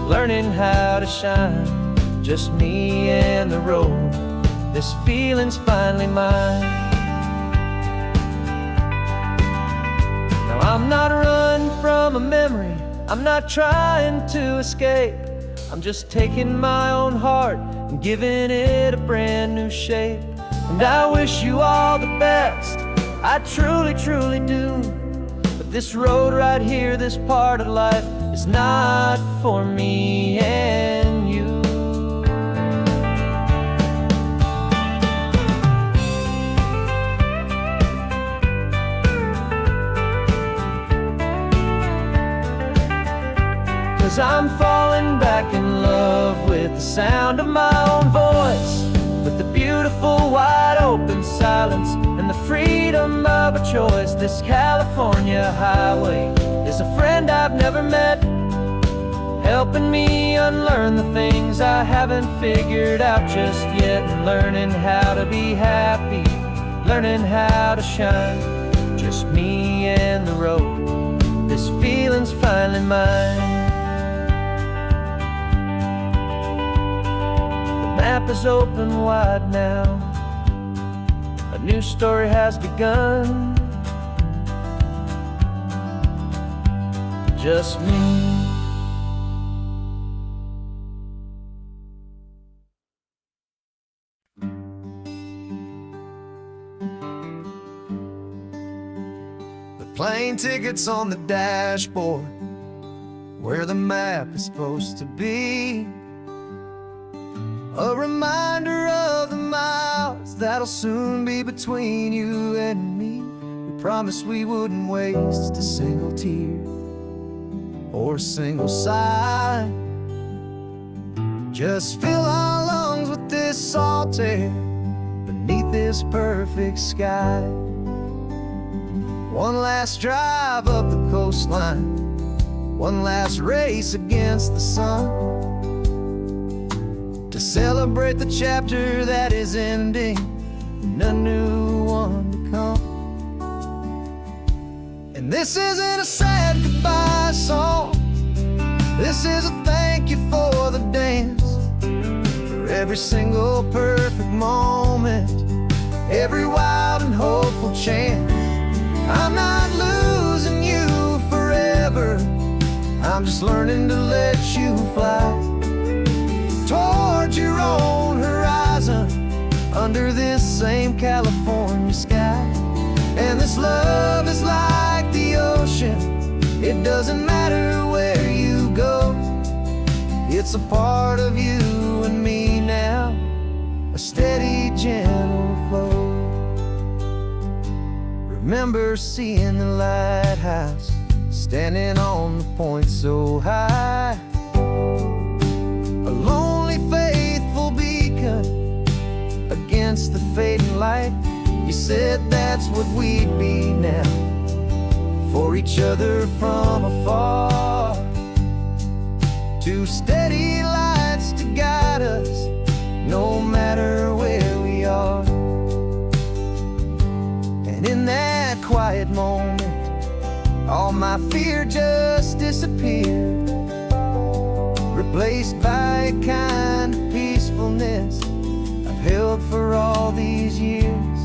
learning how to shine, just me and the road. This feeling's finally mine. Now I'm not running from a memory, I'm not trying to escape. I'm just taking my own heart and giving it a brand new shape. And I wish you all the best, I truly, truly do. But this road right here, this part of life, is not for me and you. 'Cause I'm falling back in love with the sound of my own voice, with the beautiful wide open silence and the freedom of a choice. This California highway is a friend I've never met, helping me unlearn the things I haven't figured out just yet. And learning how to be happy, learning how to shine, just me and the road. This feeling's finally mine. The map is open wide now, a new story has begun. Just me. The plane tickets on the dashboard, where the map is supposed to be. A reminder of the miles that'll soon be between you and me. We promised we wouldn't waste a single tear or a single sigh. Just fill our lungs with this salt air beneath this perfect sky. One last drive up the coastline, one last race against the sun, to celebrate the chapter that is ending and a new one to come. And this isn't a sad goodbye song, this is a thank you for the dance, for every single perfect moment, every wild and hopeful chance. I'm not losing you forever, I'm just learning to let you fly towards your own horizon, under this same California sky. And this love is like the ocean, it doesn't matter where you go, it's a part of you and me now, a steady, gentle flow. Remember seeing the lighthouse, standing on the point so high, a lonely, faithful beacon against the fading light. You said that's what we'd be now, for each other from afar. Two steady lights to guide us, no matter where we are. And in that quiet moment, all my fear just disappeared, replaced by a kind of peacefulness I've held for all these years.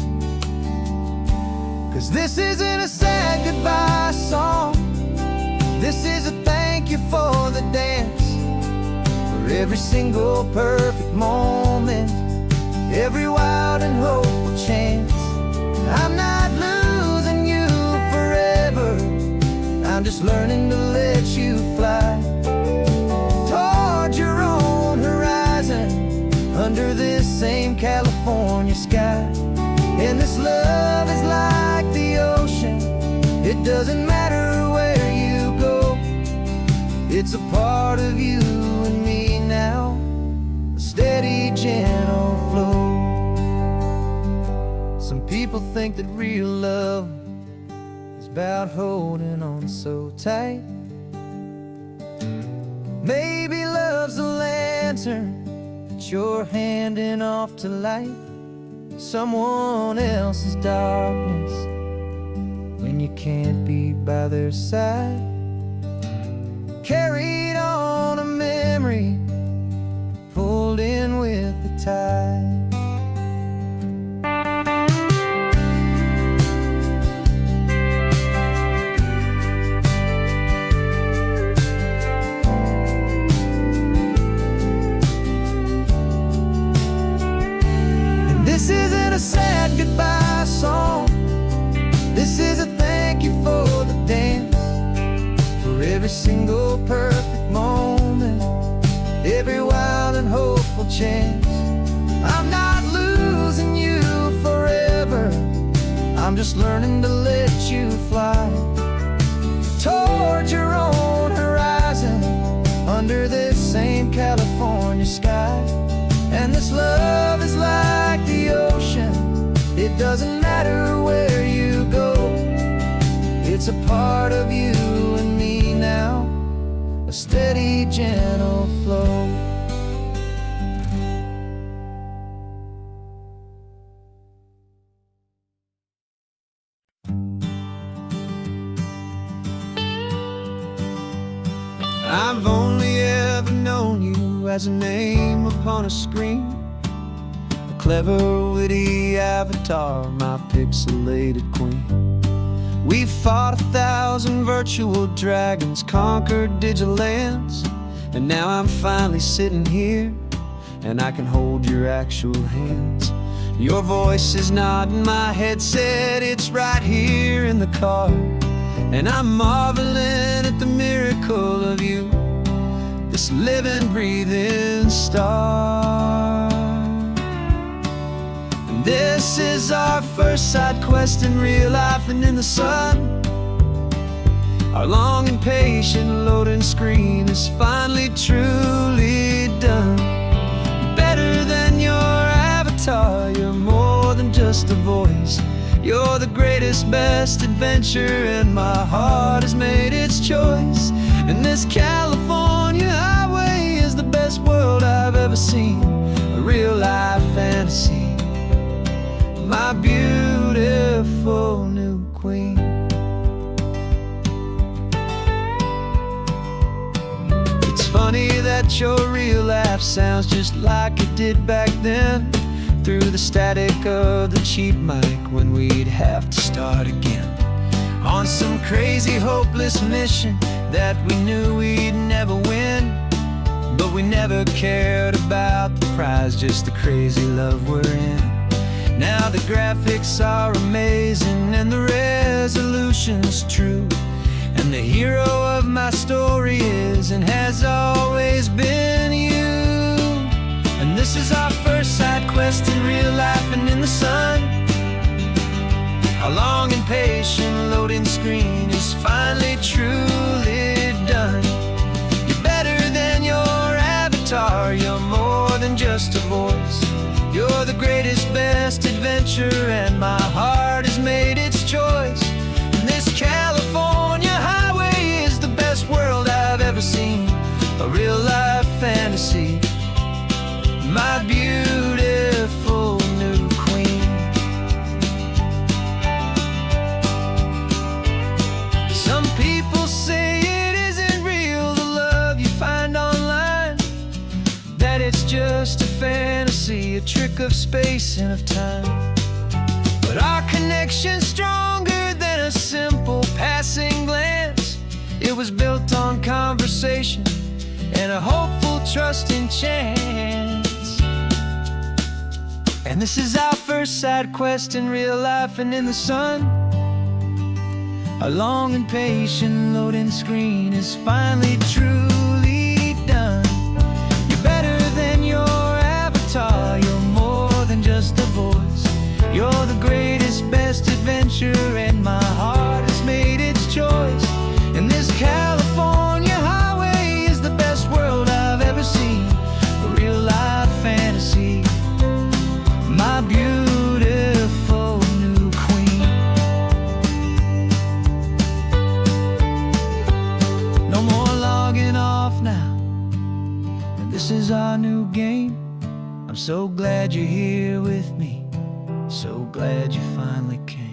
'Cause this isn't a sad goodbye song, this is a thank you for the dance, for every single perfect moment, every wild and hopeful chance. I'm not losing you forever, I'm just learning to let you fly towards your own horizon, under this same California sky. And this love is like the ocean, it doesn't matter where you go, it's a part of you and me now, a steady, gentle flow. Some people think that real love is about holding on so tight. Maybe love's a lantern that you're handing off to light someone else's darkness when you can't be by their side. Carried on a memory, pulled in with the tide. This isn't a sad goodbye song, this is a thank you for the dance, for every single perfect moment, every wild and hopeful chance. I'm not losing you forever, I'm just learning to let you fly towards your own horizon, under this same California sky. And this love is like the ocean, it doesn't matter where you go, it's a part of you and me now, a steady, gentle flow. I've only ever known you as a name upon a screen, a clever, witty avatar, my pixelated queen. We fought 1,000 virtual dragons, conquered digital lands, and now I'm finally sitting here, and I can hold your actual hands. Your voice is not in my headset, it's right here in the car, and I'm marveling at the miracle of you, this living, breathing star. And this is our first side quest in real life and in the sun. Our long and patient loading screen is finally truly done. Better than your avatar, you're more than just a voice. You're the greatest, best adventure, and my heart has made its choice. And this California highway is the best world I've ever seen. A real life fantasy, my beautiful new queen. It's funny that your real life sounds just like it did back then, through the static of the cheap mic when we'd have to start again, on some crazy hopeless mission that we knew we'd never win. But we never cared about the prize, just the crazy love we're in. Now the graphics are amazing and the resolution's true, and the hero of my story is and has always been you. And this is our first side quest in real life and in the sun. Our long and patient loading screen is finally truly done. You're better than your avatar, you're more than just a voice. You're the greatest, best adventure, and my heart has made its choice. And this California highway is the best world I've ever seen. A real life fantasy, my beautiful new queen. Some people say it isn't real, the love you find online, that it's just a fantasy, a trick of space and of time. But our connection's stronger than a simple passing glance. It was built on conversation and a hopeful, trusting chance. And this is our first side quest in real life and in the sun. Our long and patient loading screen is finally truly done. You're better than your avatar, you're more than just a voice. You're the greatest, best adventure, and my heart has made its choice. And this California highway is the best world I've ever seen. A real life fantasy, my beautiful new queen. No more logging off now, and this is our new game. I'm so glad you're here with me, so glad you finally came.